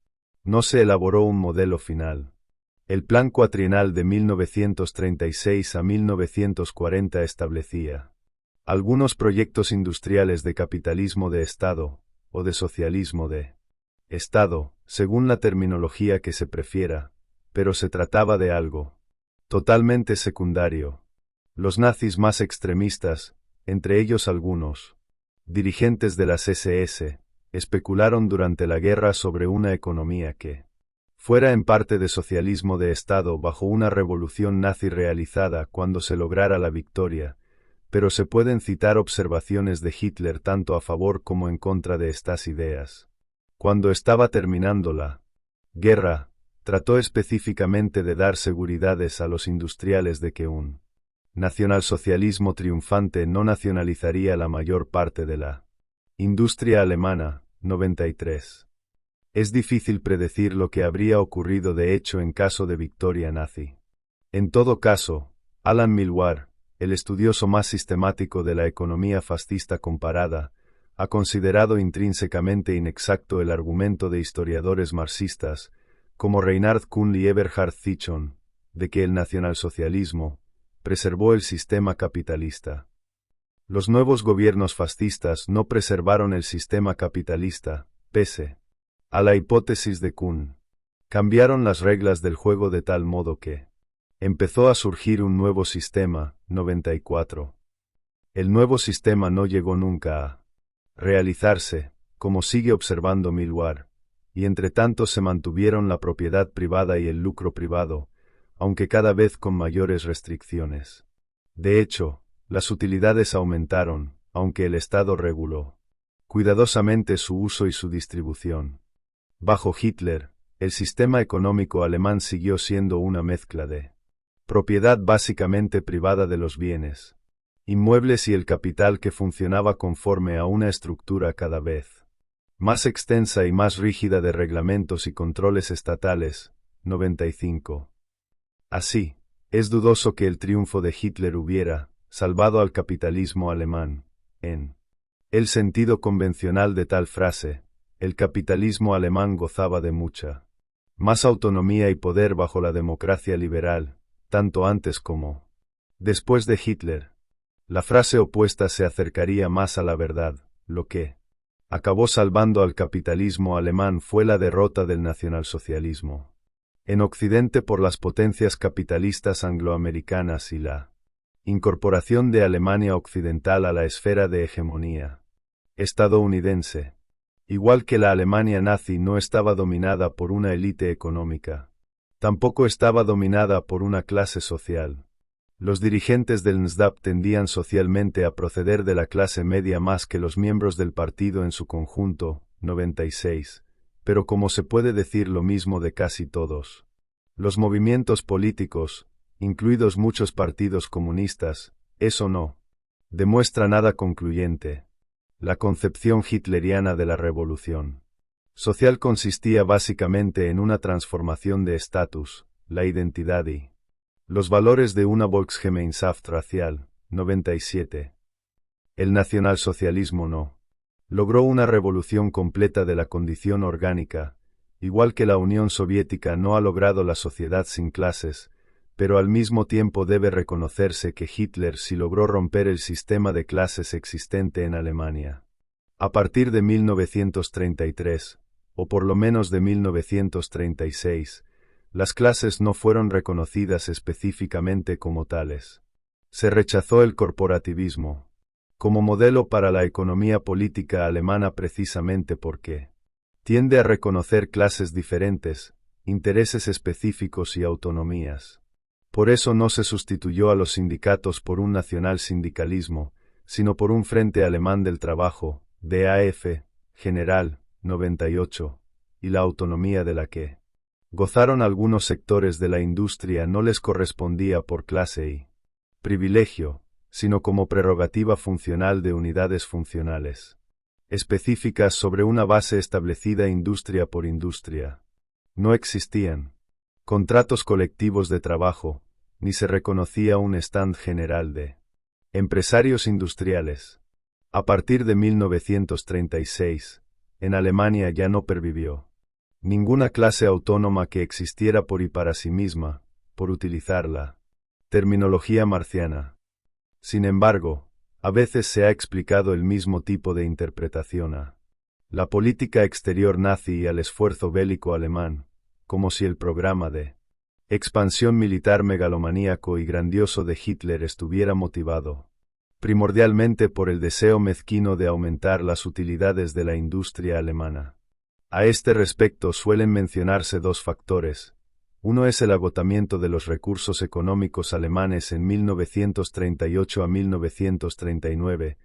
no se elaboró un modelo final. El Plan Cuatrienal de 1936 a 1940 establecía algunos proyectos industriales de capitalismo de Estado, o de socialismo de Estado, según la terminología que se prefiera, pero se trataba de algo totalmente secundario. Los nazis más extremistas, entre ellos algunos dirigentes de las SS, especularon durante la guerra sobre una economía que fuera en parte de socialismo de Estado bajo una revolución nazi realizada cuando se lograra la victoria, pero se pueden citar observaciones de Hitler tanto a favor como en contra de estas ideas. Cuando estaba terminando la guerra, trató específicamente de dar seguridades a los industriales de que un nacionalsocialismo triunfante no nacionalizaría la mayor parte de la industria alemana. 93. Es difícil predecir lo que habría ocurrido de hecho en caso de victoria nazi. En todo caso, Alan Milward, el estudioso más sistemático de la economía fascista comparada, ha considerado intrínsecamente inexacto el argumento de historiadores marxistas, como Reinhard Kuhn y Eberhard Zichon, de que el nacionalsocialismo preservó el sistema capitalista. Los nuevos gobiernos fascistas no preservaron el sistema capitalista, pese a la hipótesis de Kuhn. Cambiaron las reglas del juego de tal modo que empezó a surgir un nuevo sistema. 94. El nuevo sistema no llegó nunca a realizarse, como sigue observando Milward, y entre tanto se mantuvieron la propiedad privada y el lucro privado, aunque cada vez con mayores restricciones. De hecho, las utilidades aumentaron, aunque el Estado reguló cuidadosamente su uso y su distribución. Bajo Hitler, el sistema económico alemán siguió siendo una mezcla de propiedad básicamente privada de los bienes inmuebles y el capital que funcionaba conforme a una estructura cada vez más extensa y más rígida de reglamentos y controles estatales. 95. Así, es dudoso que el triunfo de Hitler hubiera salvado al capitalismo alemán. En el sentido convencional de tal frase, el capitalismo alemán gozaba de mucha más autonomía y poder bajo la democracia liberal, tanto antes como después de Hitler. La frase opuesta se acercaría más a la verdad. Lo que acabó salvando al capitalismo alemán fue la derrota del nacionalsocialismo en Occidente por las potencias capitalistas angloamericanas y la incorporación de Alemania Occidental a la esfera de hegemonía estadounidense. Igual que la Alemania nazi no estaba dominada por una élite económica Tampoco estaba dominada por una clase social. Los dirigentes del NSDAP tendían socialmente a proceder de la clase media más que los miembros del partido en su conjunto, 96, pero como se puede decir lo mismo de casi todos. Los movimientos políticos, incluidos muchos partidos comunistas, eso no demuestra nada concluyente. La concepción hitleriana de la revolución social consistía básicamente en una transformación de estatus, la identidad y los valores de una Volksgemeinschaft racial, 97. El nacionalsocialismo no logró una revolución completa de la condición orgánica, igual que la Unión Soviética no ha logrado la sociedad sin clases, pero al mismo tiempo debe reconocerse que Hitler sí logró romper el sistema de clases existente en Alemania. A partir de 1933, o por lo menos de 1936, las clases no fueron reconocidas específicamente como tales. Se rechazó el corporativismo como modelo para la economía política alemana precisamente porque tiende a reconocer clases diferentes, intereses específicos y autonomías. Por eso no se sustituyó a los sindicatos por un nacionalsindicalismo, sino por un Frente Alemán del Trabajo, DAF, General, 98, y la autonomía de la que gozaron algunos sectores de la industria no les correspondía por clase y privilegio, sino como prerrogativa funcional de unidades funcionales específicas sobre una base establecida industria por industria. No existían contratos colectivos de trabajo, ni se reconocía un stand general de empresarios industriales. A partir de 1936, en Alemania ya no pervivió ninguna clase autónoma que existiera por y para sí misma, por utilizar la terminología marciana. Sin embargo, a veces se ha explicado el mismo tipo de interpretación a la política exterior nazi y al esfuerzo bélico alemán, como si el programa de expansión militar megalomaníaco y grandioso de Hitler estuviera motivado primordialmente por el deseo mezquino de aumentar las utilidades de la industria alemana. A este respecto suelen mencionarse dos factores. Uno es el agotamiento de los recursos económicos alemanes en 1938 a 1939,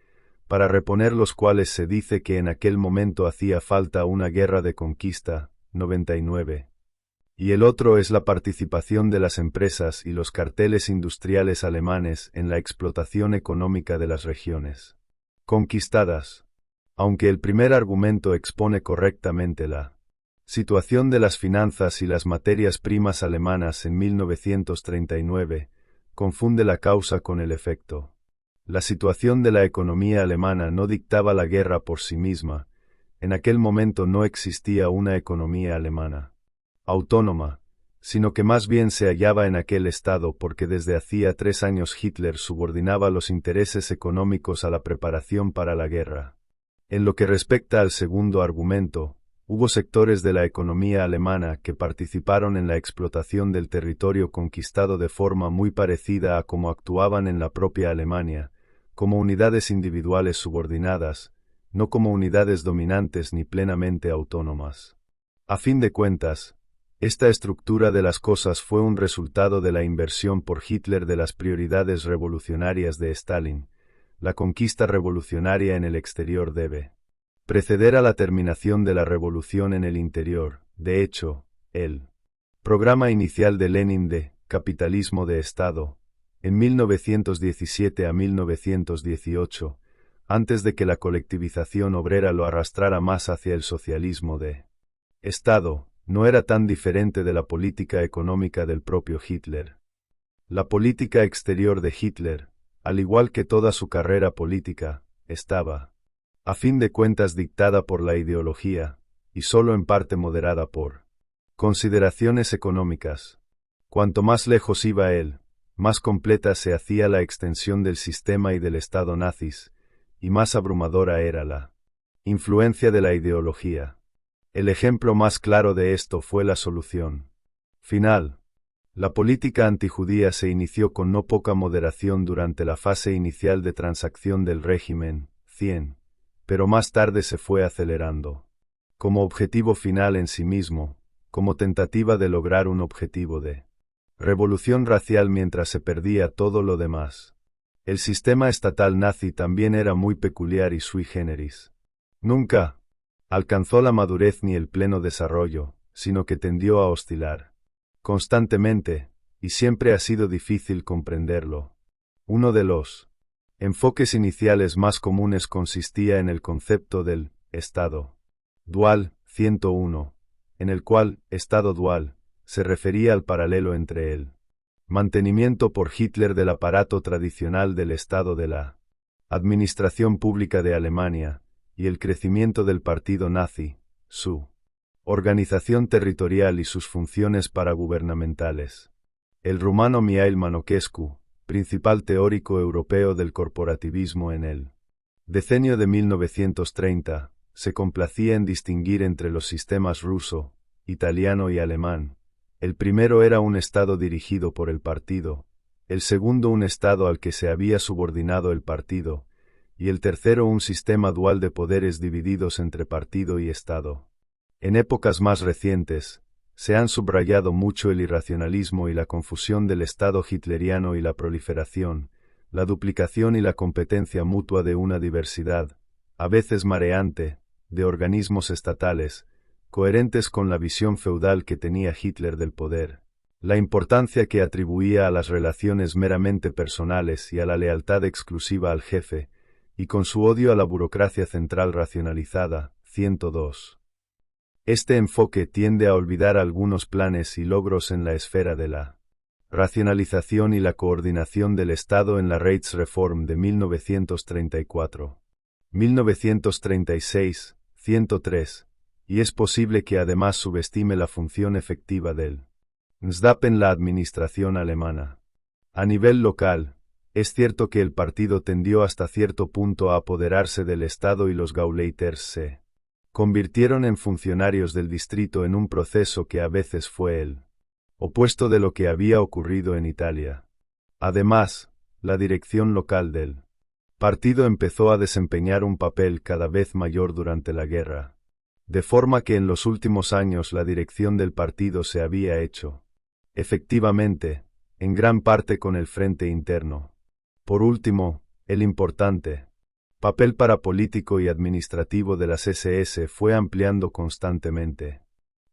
para reponer los cuales se dice que en aquel momento hacía falta una guerra de conquista, 99. Y el otro es la participación de las empresas y los carteles industriales alemanes en la explotación económica de las regiones conquistadas. Aunque el primer argumento expone correctamente la situación de las finanzas y las materias primas alemanas en 1939, confunde la causa con el efecto. La situación de la economía alemana no dictaba la guerra por sí misma. En aquel momento no existía una economía alemana autónoma, sino que más bien se hallaba en aquel estado porque desde hacía 3 años Hitler subordinaba los intereses económicos a la preparación para la guerra. En lo que respecta al segundo argumento, hubo sectores de la economía alemana que participaron en la explotación del territorio conquistado de forma muy parecida a como actuaban en la propia Alemania, como unidades individuales subordinadas, no como unidades dominantes ni plenamente autónomas. A fin de cuentas, esta estructura de las cosas fue un resultado de la inversión por Hitler de las prioridades revolucionarias de Stalin. La conquista revolucionaria en el exterior debe preceder a la terminación de la revolución en el interior. De hecho, el programa inicial de Lenin de capitalismo de Estado, en 1917 a 1918, antes de que la colectivización obrera lo arrastrara más hacia el socialismo de Estado, no era tan diferente de la política económica del propio Hitler. La política exterior de Hitler, al igual que toda su carrera política, estaba, a fin de cuentas, dictada por la ideología, y solo en parte moderada por consideraciones económicas. Cuanto más lejos iba él, más completa se hacía la extensión del sistema y del Estado nazis, y más abrumadora era la influencia de la ideología. El ejemplo más claro de esto fue la solución final. La política antijudía se inició con no poca moderación durante la fase inicial de transacción del régimen, 100, pero más tarde se fue acelerando. Como objetivo final en sí mismo, como tentativa de lograr un objetivo de revolución racial mientras se perdía todo lo demás. El sistema estatal nazi también era muy peculiar y sui generis. Nunca alcanzó la madurez ni el pleno desarrollo, sino que tendió a oscilar constantemente, y siempre ha sido difícil comprenderlo. Uno de los enfoques iniciales más comunes consistía en el concepto del Estado dual, 101, en el cual Estado dual se refería al paralelo entre el mantenimiento por Hitler del aparato tradicional del Estado de la administración pública de Alemania y el crecimiento del partido nazi, su organización territorial y sus funciones paragubernamentales. El rumano Mihail Mănăchescu, principal teórico europeo del corporativismo en el decenio de 1930, se complacía en distinguir entre los sistemas ruso, italiano y alemán. El primero era un Estado dirigido por el partido, el segundo un Estado al que se había subordinado el partido, y el tercero un sistema dual de poderes divididos entre partido y Estado. En épocas más recientes, se han subrayado mucho el irracionalismo y la confusión del Estado hitleriano y la proliferación, la duplicación y la competencia mutua de una diversidad, a veces mareante, de organismos estatales, coherentes con la visión feudal que tenía Hitler del poder, la importancia que atribuía a las relaciones meramente personales y a la lealtad exclusiva al jefe, y con su odio a la burocracia central racionalizada, 102. Este enfoque tiende a olvidar algunos planes y logros en la esfera de la racionalización y la coordinación del Estado en la Reichsreform de 1934. 1936, 103, y es posible que además subestime la función efectiva del NSDAP en la administración alemana. A nivel local, es cierto que el partido tendió hasta cierto punto a apoderarse del Estado y los Gauleiters se convirtieron en funcionarios del distrito en un proceso que a veces fue el opuesto de lo que había ocurrido en Italia. Además, la dirección local del partido empezó a desempeñar un papel cada vez mayor durante la guerra, de forma que en los últimos años la dirección del partido se había hecho, efectivamente, en gran parte con el frente interno. Por último, el importante papel parapolítico y administrativo de las SS fue ampliando constantemente.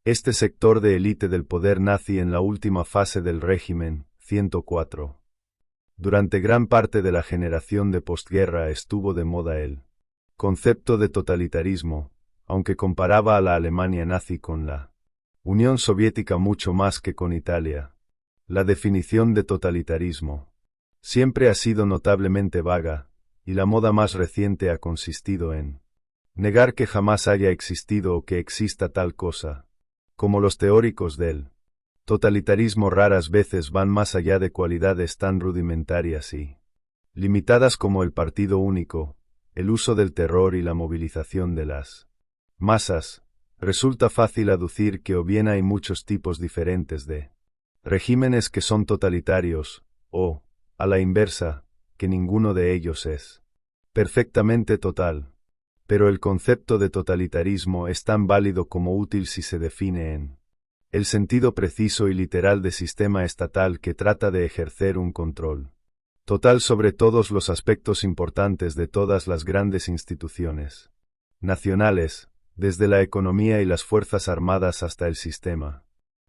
Este sector de élite del poder nazi en la última fase del régimen, 104. Durante gran parte de la generación de postguerra estuvo de moda el concepto de totalitarismo, aunque comparaba a la Alemania nazi con la Unión Soviética mucho más que con Italia. La definición de totalitarismo siempre ha sido notablemente vaga, y la moda más reciente ha consistido en negar que jamás haya existido o que exista tal cosa. Como los teóricos del totalitarismo raras veces van más allá de cualidades tan rudimentarias y limitadas como el partido único, el uso del terror y la movilización de las masas, resulta fácil aducir que o bien hay muchos tipos diferentes de regímenes que son totalitarios, o, a la inversa, que ninguno de ellos es perfectamente total. Pero el concepto de totalitarismo es tan válido como útil si se define en el sentido preciso y literal de sistema estatal que trata de ejercer un control total sobre todos los aspectos importantes de todas las grandes instituciones nacionales, desde la economía y las fuerzas armadas hasta el sistema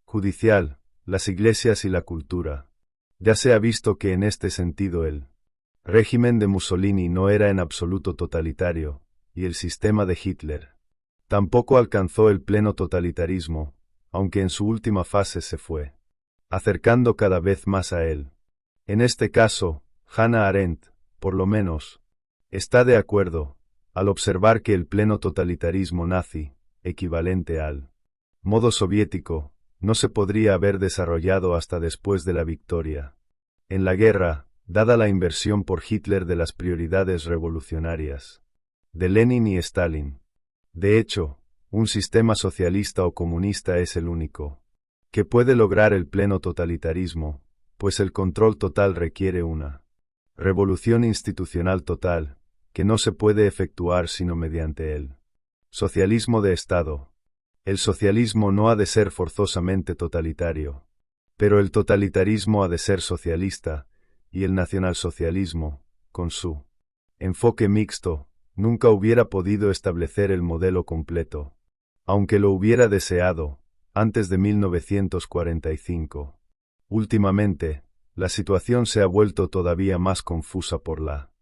judicial, las iglesias y la cultura. Ya se ha visto que en este sentido el régimen de Mussolini no era en absoluto totalitario, y el sistema de Hitler tampoco alcanzó el pleno totalitarismo, aunque en su última fase se fue acercando cada vez más a él. En este caso, Hannah Arendt, por lo menos, está de acuerdo, al observar que el pleno totalitarismo nazi, equivalente al modo soviético, no se podría haber desarrollado hasta después de la victoria en la guerra, dada la inversión por Hitler de las prioridades revolucionarias de Lenin y Stalin. De hecho, un sistema socialista o comunista es el único que puede lograr el pleno totalitarismo, pues el control total requiere una revolución institucional total, que no se puede efectuar sino mediante el socialismo de Estado. El socialismo no ha de ser forzosamente totalitario. Pero el totalitarismo ha de ser socialista, y el nacionalsocialismo, con su enfoque mixto, nunca hubiera podido establecer el modelo completo, aunque lo hubiera deseado, antes de 1945. Últimamente, la situación se ha vuelto todavía más confusa por la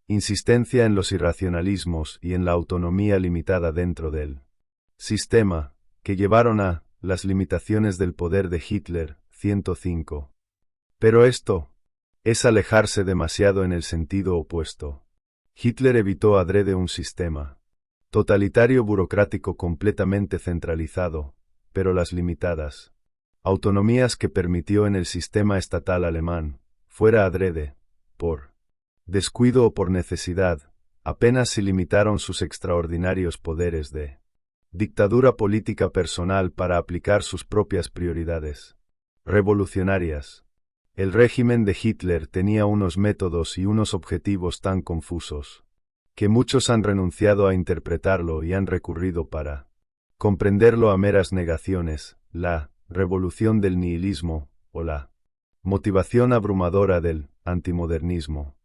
insistencia en los irracionalismos y en la autonomía limitada dentro del sistema, que llevaron a las limitaciones del poder de Hitler. 105. Pero esto es alejarse demasiado en el sentido opuesto. Hitler evitó adrede un sistema totalitario burocrático completamente centralizado, pero las limitadas autonomías que permitió en el sistema estatal alemán, fuera adrede, por descuido o por necesidad, apenas si limitaron sus extraordinarios poderes de dictadura política personal para aplicar sus propias prioridades revolucionarias. El régimen de Hitler tenía unos métodos y unos objetivos tan confusos, que muchos han renunciado a interpretarlo y han recurrido para comprenderlo a meras negaciones, la revolución del nihilismo, o la motivación abrumadora del antimodernismo.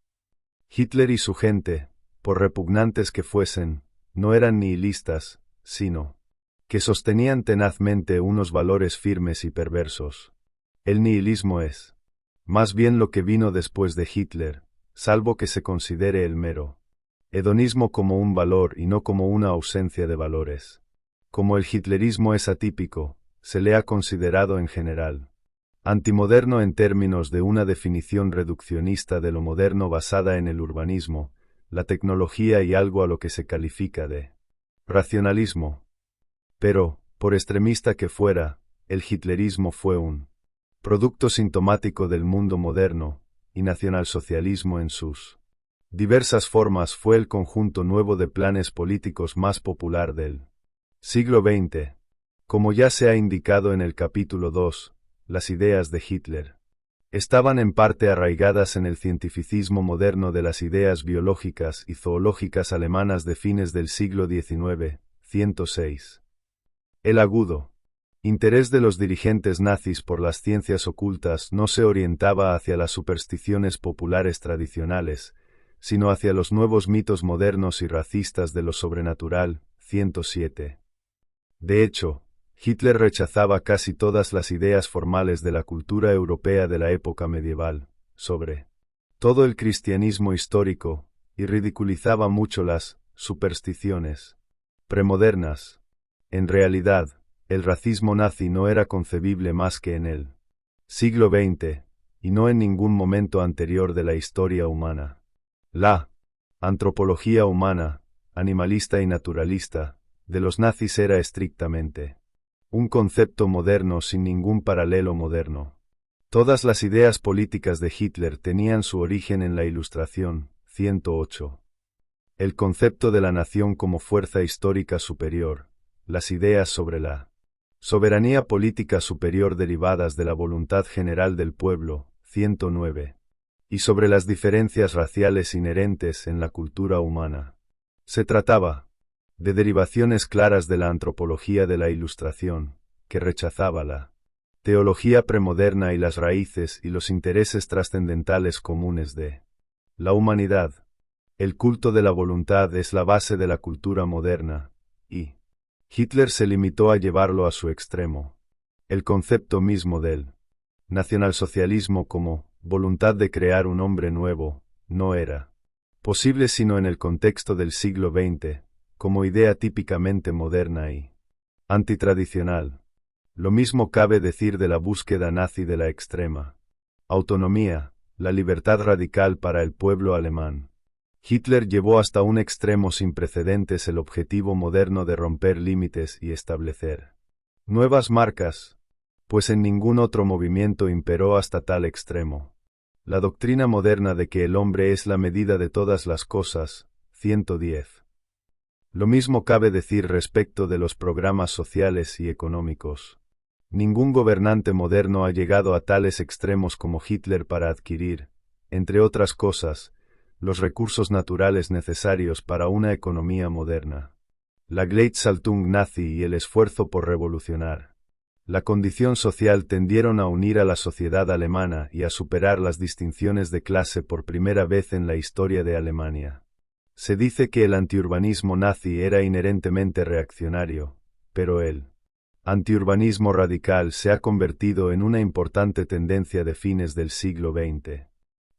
Hitler y su gente, por repugnantes que fuesen, no eran nihilistas, sino que sostenían tenazmente unos valores firmes y perversos. El nihilismo es más bien lo que vino después de Hitler, salvo que se considere el mero hedonismo como un valor y no como una ausencia de valores. Como el hitlerismo es atípico, se le ha considerado en general antimoderno en términos de una definición reduccionista de lo moderno basada en el urbanismo, la tecnología y algo a lo que se califica de racionalismo. Pero, por extremista que fuera, el hitlerismo fue un producto sintomático del mundo moderno, y nacionalsocialismo en sus diversas formas fue el conjunto nuevo de planes políticos más popular del siglo XX. Como ya se ha indicado en el capítulo 2, las ideas de Hitler estaban en parte arraigadas en el cientificismo moderno de las ideas biológicas y zoológicas alemanas de fines del siglo XIX, 106. El agudo interés de los dirigentes nazis por las ciencias ocultas no se orientaba hacia las supersticiones populares tradicionales, sino hacia los nuevos mitos modernos y racistas de lo sobrenatural. 107. De hecho, Hitler rechazaba casi todas las ideas formales de la cultura europea de la época medieval, sobre todo el cristianismo histórico, y ridiculizaba mucho las supersticiones premodernas. En realidad, el racismo nazi no era concebible más que en el siglo XX, y no en ningún momento anterior de la historia humana. La antropología humana, animalista y naturalista, de los nazis era estrictamente un concepto moderno sin ningún paralelo moderno. Todas las ideas políticas de Hitler tenían su origen en la Ilustración. 108. El concepto de la nación como fuerza histórica superior, las ideas sobre la soberanía política superior derivadas de la voluntad general del pueblo. 109. Y sobre las diferencias raciales inherentes en la cultura humana. Se trataba de derivaciones claras de la antropología de la Ilustración, que rechazaba la teología premoderna y las raíces y los intereses trascendentales comunes de la humanidad. El culto de la voluntad es la base de la cultura moderna, y Hitler se limitó a llevarlo a su extremo. El concepto mismo del nacionalsocialismo como voluntad de crear un hombre nuevo no era posible sino en el contexto del siglo XX, como idea típicamente moderna y antitradicional. Lo mismo cabe decir de la búsqueda nazi de la extrema autonomía, la libertad radical para el pueblo alemán. Hitler llevó hasta un extremo sin precedentes el objetivo moderno de romper límites y establecer nuevas marcas, pues en ningún otro movimiento imperó hasta tal extremo la doctrina moderna de que el hombre es la medida de todas las cosas. 110. Lo mismo cabe decir respecto de los programas sociales y económicos. Ningún gobernante moderno ha llegado a tales extremos como Hitler para adquirir, entre otras cosas, los recursos naturales necesarios para una economía moderna. la Gleichschaltung nazi y el esfuerzo por revolucionar la condición social tendieron a unir a la sociedad alemana y a superar las distinciones de clase por primera vez en la historia de Alemania. Se dice que el antiurbanismo nazi era inherentemente reaccionario, pero el antiurbanismo radical se ha convertido en una importante tendencia de fines del siglo XX.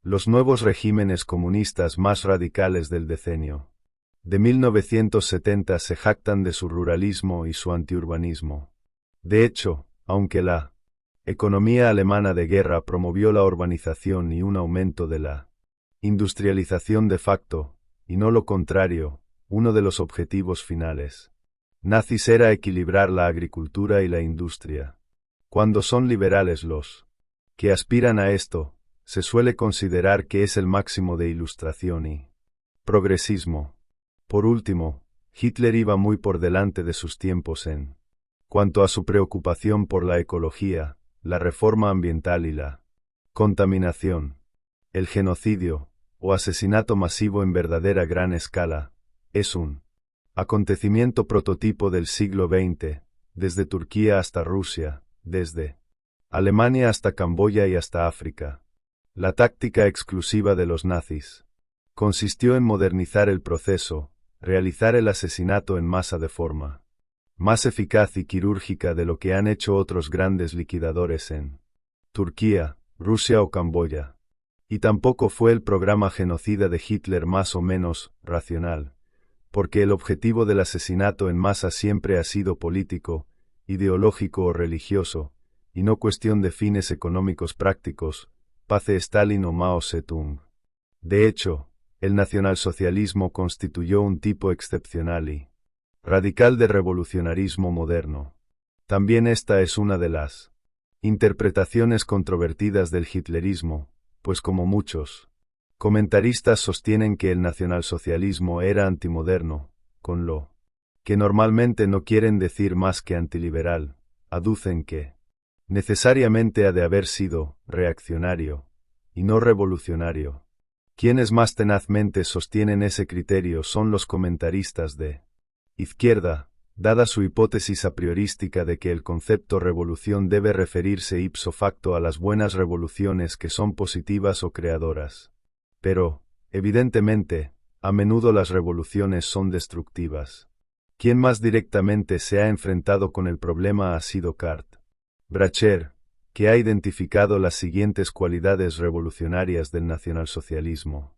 Los nuevos regímenes comunistas más radicales del decenio de 1970 se jactan de su ruralismo y su antiurbanismo. De hecho, aunque la economía alemana de guerra promovió la urbanización y un aumento de la industrialización de facto, y no lo contrario, uno de los objetivos finales nazis era equilibrar la agricultura y la industria. Cuando son liberales los que aspiran a esto, se suele considerar que es el máximo de ilustración y progresismo. Por último, Hitler iba muy por delante de sus tiempos en cuanto a su preocupación por la ecología, la reforma ambiental y la contaminación. El genocidio, o asesinato masivo en verdadera gran escala, es un acontecimiento prototipo del siglo XX, desde Turquía hasta Rusia, desde Alemania hasta Camboya y hasta África. La táctica exclusiva de los nazis consistió en modernizar el proceso, realizar el asesinato en masa de forma más eficaz y quirúrgica de lo que han hecho otros grandes liquidadores en Turquía, Rusia o Camboya. Y tampoco fue el programa genocida de Hitler más o menos racional, porque el objetivo del asesinato en masa siempre ha sido político, ideológico o religioso, y no cuestión de fines económicos prácticos, pace Stalin o Mao Zedong. De hecho, el nacionalsocialismo constituyó un tipo excepcional y radical de revolucionarismo moderno. También esta es una de las interpretaciones controvertidas del hitlerismo, pues como muchos comentaristas sostienen que el nacionalsocialismo era antimoderno, con lo que normalmente no quieren decir más que antiliberal, aducen que necesariamente ha de haber sido reaccionario, y no revolucionario. Quienes más tenazmente sostienen ese criterio son los comentaristas de izquierda, dada su hipótesis a priorística de que el concepto revolución debe referirse ipso facto a las buenas revoluciones que son positivas o creadoras. Pero, evidentemente, a menudo las revoluciones son destructivas. Quien más directamente se ha enfrentado con el problema ha sido Kurt Bracher, que ha identificado las siguientes cualidades revolucionarias del nacionalsocialismo.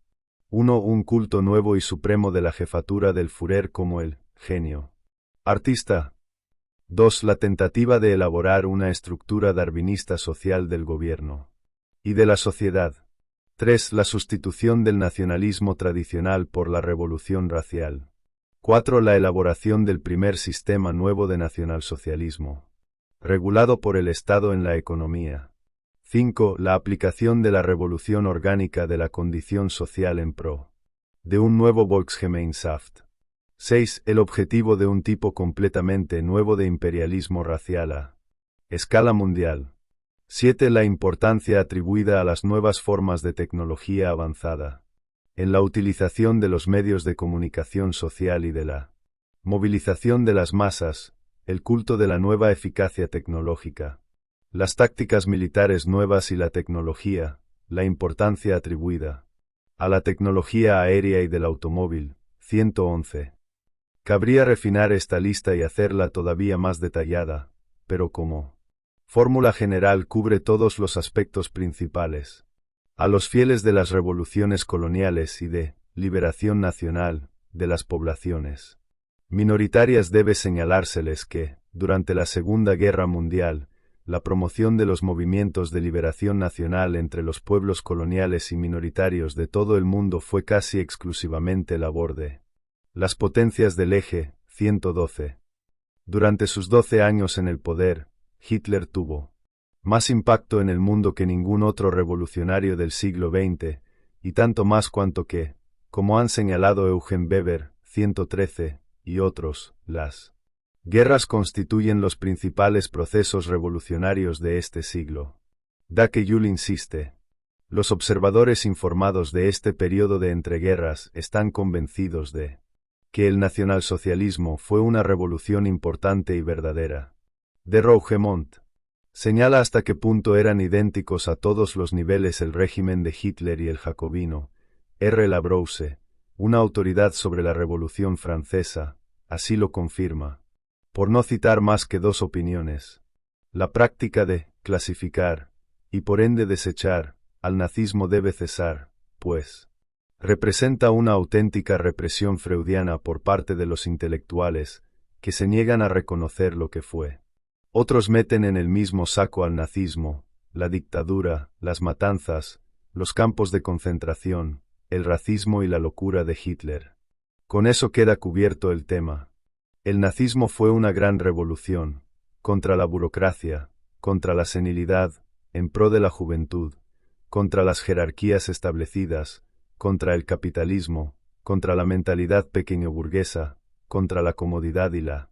1. Un culto nuevo y supremo de la jefatura del Führer como el genio artista. 2. La tentativa de elaborar una estructura darwinista social del gobierno y de la sociedad. 3. La sustitución del nacionalismo tradicional por la revolución racial. 4. La elaboración del primer sistema nuevo de nacionalsocialismo, regulado por el Estado en la economía. 5. La aplicación de la revolución orgánica de la condición social en pro de un nuevo Volksgemeinschaft. 6. El objetivo de un tipo completamente nuevo de imperialismo racial a escala mundial. 7. La importancia atribuida a las nuevas formas de tecnología avanzada en la utilización de los medios de comunicación social y de la movilización de las masas, el culto de la nueva eficacia tecnológica, las tácticas militares nuevas y la tecnología, la importancia atribuida a la tecnología aérea y del automóvil. 111. Cabría refinar esta lista y hacerla todavía más detallada, pero como fórmula general cubre todos los aspectos principales. A los fieles de las revoluciones coloniales y de liberación nacional de las poblaciones minoritarias debe señalárseles que, durante la Segunda Guerra Mundial, la promoción de los movimientos de liberación nacional entre los pueblos coloniales y minoritarios de todo el mundo fue casi exclusivamente labor de las potencias del Eje. 112. Durante sus 12 años en el poder, Hitler tuvo más impacto en el mundo que ningún otro revolucionario del siglo XX, y tanto más cuanto que, como han señalado Eugen Weber, 113, y otros, las guerras constituyen los principales procesos revolucionarios de este siglo. Dake Yul insiste. Los observadores informados de este periodo de entreguerras están convencidos de que el nacionalsocialismo fue una revolución importante y verdadera. De Rougemont señala hasta qué punto eran idénticos a todos los niveles el régimen de Hitler y el jacobino. R. Labrousse, una autoridad sobre la Revolución Francesa, así lo confirma. Por no citar más que dos opiniones. La práctica de clasificar, y por ende desechar, al nazismo debe cesar, pues representa una auténtica represión freudiana por parte de los intelectuales, que se niegan a reconocer lo que fue. Otros meten en el mismo saco al nazismo, la dictadura, las matanzas, los campos de concentración, el racismo y la locura de Hitler. Con eso queda cubierto el tema. El nazismo fue una gran revolución, contra la burocracia, contra la senilidad, en pro de la juventud, contra las jerarquías establecidas, contra el capitalismo, contra la mentalidad pequeño-burguesa, contra la comodidad y la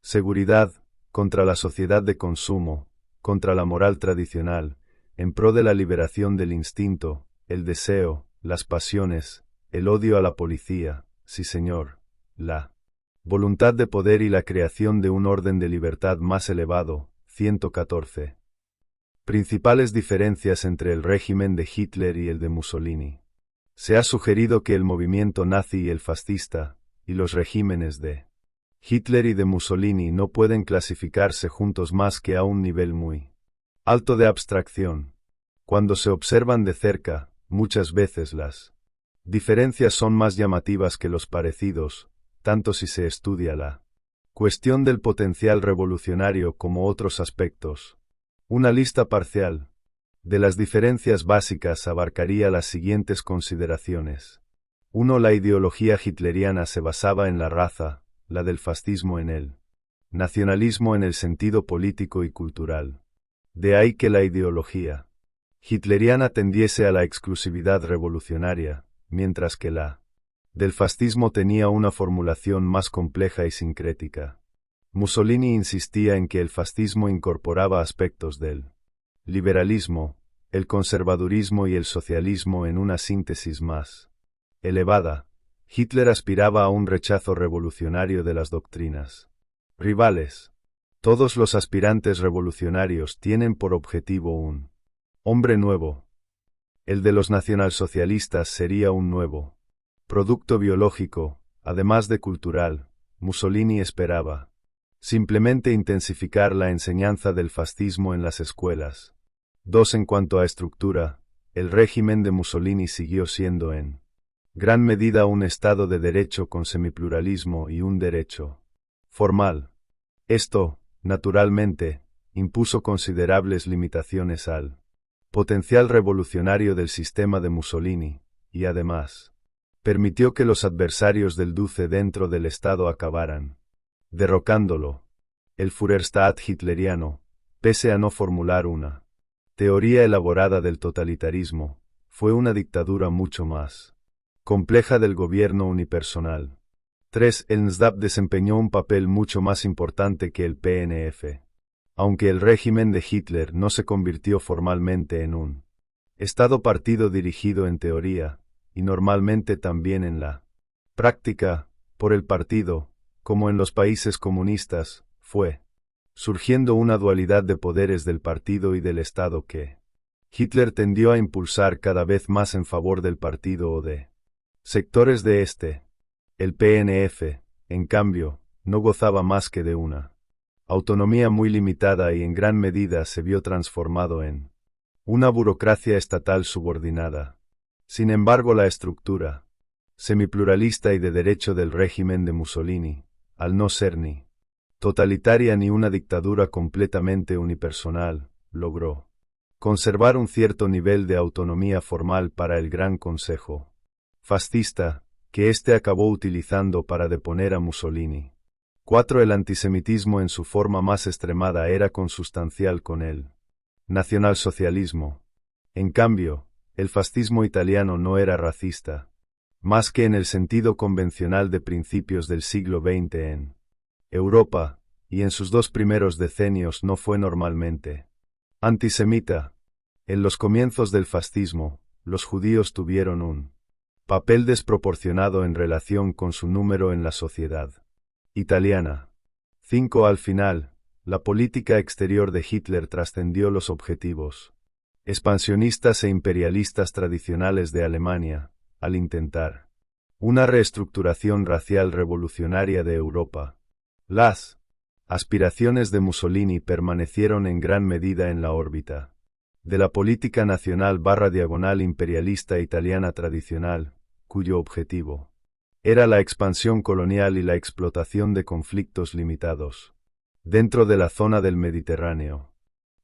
seguridad, contra la sociedad de consumo, contra la moral tradicional, en pro de la liberación del instinto, el deseo, las pasiones, el odio a la policía, sí señor, la voluntad de poder y la creación de un orden de libertad más elevado. 114. Principales diferencias entre el régimen de Hitler y el de Mussolini. Se ha sugerido que el movimiento nazi y el fascista, y los regímenes de Hitler y de Mussolini no pueden clasificarse juntos más que a un nivel muy alto de abstracción. Cuando se observan de cerca, muchas veces las diferencias son más llamativas que los parecidos, tanto si se estudia la cuestión del potencial revolucionario como otros aspectos. Una lista parcial de las diferencias básicas abarcaría las siguientes consideraciones. 1. La ideología hitleriana se basaba en la raza, la del fascismo en el nacionalismo en el sentido político y cultural. De ahí que la ideología hitleriana tendiese a la exclusividad revolucionaria, mientras que la del fascismo tenía una formulación más compleja y sincrética. Mussolini insistía en que el fascismo incorporaba aspectos del liberalismo, el conservadurismo y el socialismo en una síntesis más elevada. Hitler aspiraba a un rechazo revolucionario de las doctrinas rivales. Todos los aspirantes revolucionarios tienen por objetivo un hombre nuevo. El de los nacionalsocialistas sería un nuevo producto biológico, además de cultural. Mussolini esperaba simplemente intensificar la enseñanza del fascismo en las escuelas. 2. En cuanto a estructura, el régimen de Mussolini siguió siendo en gran medida un Estado de derecho con semipluralismo y un derecho formal. Esto, naturalmente, impuso considerables limitaciones al potencial revolucionario del sistema de Mussolini, y además, permitió que los adversarios del Duce dentro del Estado acabaran derrocándolo. El Führerstaat hitleriano, pese a no formular una teoría elaborada del totalitarismo, fue una dictadura mucho más compleja del gobierno unipersonal. 3. El NSDAP desempeñó un papel mucho más importante que el PNF. Aunque el régimen de Hitler no se convirtió formalmente en un Estado-partido dirigido en teoría, y normalmente también en la práctica, por el partido, como en los países comunistas, fue surgiendo una dualidad de poderes del partido y del Estado que Hitler tendió a impulsar cada vez más en favor del partido o de sectores de este. El PNF, en cambio, no gozaba más que de una autonomía muy limitada y en gran medida se vio transformado en una burocracia estatal subordinada. Sin embargo, la estructura semipluralista y de derecho del régimen de Mussolini, al no ser ni totalitaria ni una dictadura completamente unipersonal, logró conservar un cierto nivel de autonomía formal para el Gran Consejo fascista, que éste acabó utilizando para deponer a Mussolini. 4. El antisemitismo en su forma más extremada era consustancial con el nacionalsocialismo. En cambio, el fascismo italiano no era racista, más que en el sentido convencional de principios del siglo XX en Europa, y en sus 2 primeros decenios no fue normalmente antisemita. En los comienzos del fascismo, los judíos tuvieron un Papel desproporcionado en relación con su número en la sociedad italiana. 5. Al final, la política exterior de Hitler trascendió los objetivos expansionistas e imperialistas tradicionales de Alemania, al intentar una reestructuración racial revolucionaria de Europa. Las aspiraciones de Mussolini permanecieron en gran medida en la órbita de la política nacional / imperialista italiana tradicional, cuyo objetivo era la expansión colonial y la explotación de conflictos limitados dentro de la zona del Mediterráneo.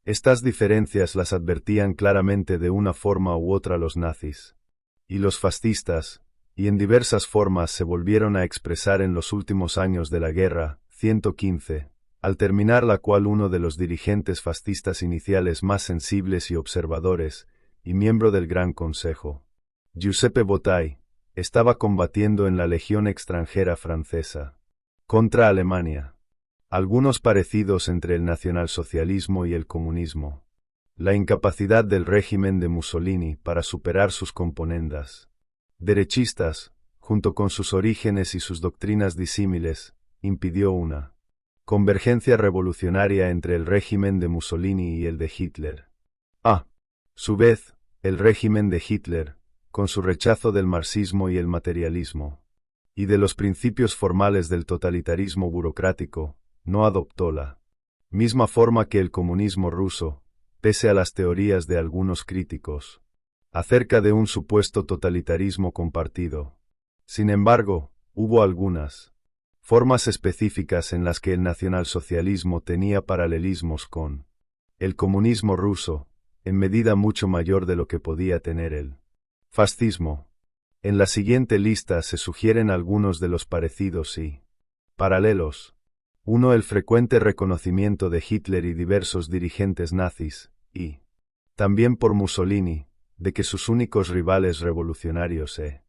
Estas diferencias las advertían claramente de una forma u otra los nazis y los fascistas, y en diversas formas se volvieron a expresar en los últimos años de la guerra, 115, al terminar la cual uno de los dirigentes fascistas iniciales más sensibles y observadores, y miembro del Gran Consejo, Giuseppe Bottai, estaba combatiendo en la Legión extranjera francesa contra Alemania. Algunos parecidos entre el nacionalsocialismo y el comunismo. La incapacidad del régimen de Mussolini para superar sus componendas derechistas, junto con sus orígenes y sus doctrinas disímiles, impidió una convergencia revolucionaria entre el régimen de Mussolini y el de Hitler. A su vez, el régimen de Hitler, con su rechazo del marxismo y el materialismo, y de los principios formales del totalitarismo burocrático, no adoptó la misma forma que el comunismo ruso, pese a las teorías de algunos críticos acerca de un supuesto totalitarismo compartido. Sin embargo, hubo algunas formas específicas en las que el nacionalsocialismo tenía paralelismos con el comunismo ruso, en medida mucho mayor de lo que podía tener el fascismo. En la siguiente lista se sugieren algunos de los parecidos y paralelos. 1. El frecuente reconocimiento de Hitler y diversos dirigentes nazis, y también por Mussolini, de que sus únicos rivales revolucionarios e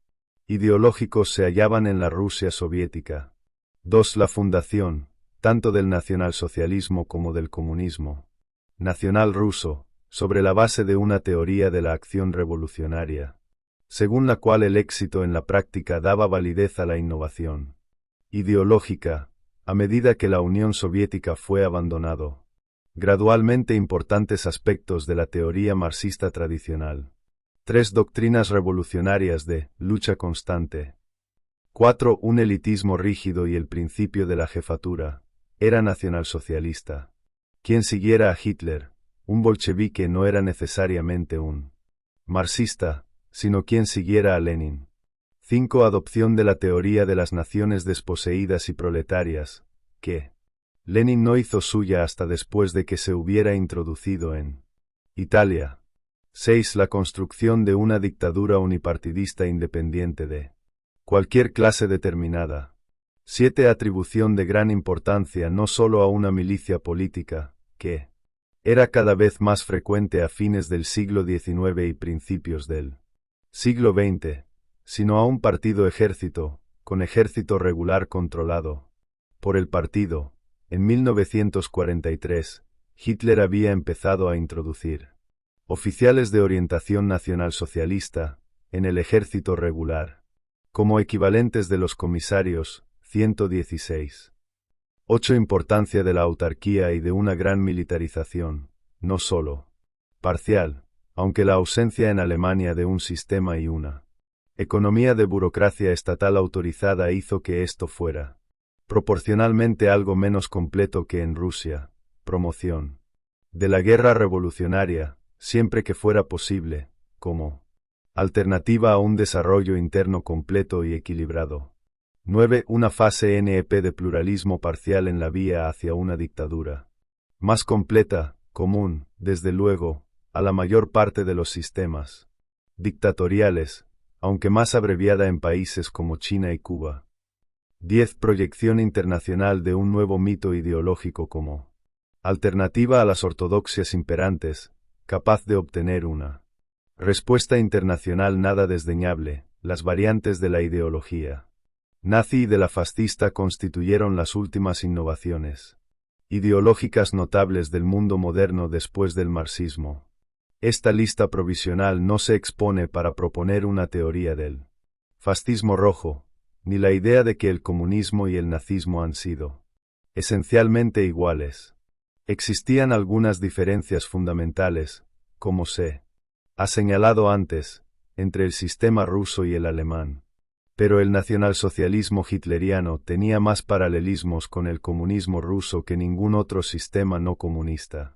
ideológicos se hallaban en la Rusia soviética. 2. La fundación, tanto del nacionalsocialismo como del comunismo nacional ruso, sobre la base de una teoría de la acción revolucionaria, según la cual el éxito en la práctica daba validez a la innovación ideológica, a medida que la Unión Soviética fue abandonado gradualmente importantes aspectos de la teoría marxista tradicional. 3. Doctrinas revolucionarias de lucha constante. 4. Un elitismo rígido y el principio de la jefatura. Era nacionalsocialista. Quien siguiera a Hitler, un bolchevique, no era necesariamente un marxista, sino quien siguiera a Lenin. 5. Adopción de la teoría de las naciones desposeídas y proletarias, que Lenin no hizo suya hasta después de que se hubiera introducido en Italia. 6. La construcción de una dictadura unipartidista independiente de cualquier clase determinada. 7. Atribución de gran importancia no solo a una milicia política, que era cada vez más frecuente a fines del siglo XIX y principios del siglo XX, sino a un partido ejército, con ejército regular controlado por el partido. En 1943, Hitler había empezado a introducir oficiales de orientación nacionalsocialista en el ejército regular, como equivalentes de los comisarios. 116. 8. Importancia de la autarquía y de una gran militarización, no solo parcial, aunque la ausencia en Alemania de un sistema y una economía de burocracia estatal autorizada hizo que esto fuera proporcionalmente algo menos completo que en Rusia. Promoción de la guerra revolucionaria, siempre que fuera posible, como alternativa a un desarrollo interno completo y equilibrado. 9. Una fase NEP de pluralismo parcial en la vía hacia una dictadura más completa, común, desde luego, a la mayor parte de los sistemas dictatoriales, aunque más abreviada en países como China y Cuba. 10. Proyección internacional de un nuevo mito ideológico como alternativa a las ortodoxias imperantes, capaz de obtener una respuesta internacional nada desdeñable. Las variantes de la ideología nazi y de la fascista constituyeron las últimas innovaciones ideológicas notables del mundo moderno después del marxismo. Esta lista provisional no se expone para proponer una teoría del fascismo rojo, ni la idea de que el comunismo y el nazismo han sido esencialmente iguales. Existían algunas diferencias fundamentales, como se ha señalado antes, entre el sistema ruso y el alemán. Pero el nacionalsocialismo hitleriano tenía más paralelismos con el comunismo ruso que ningún otro sistema no comunista.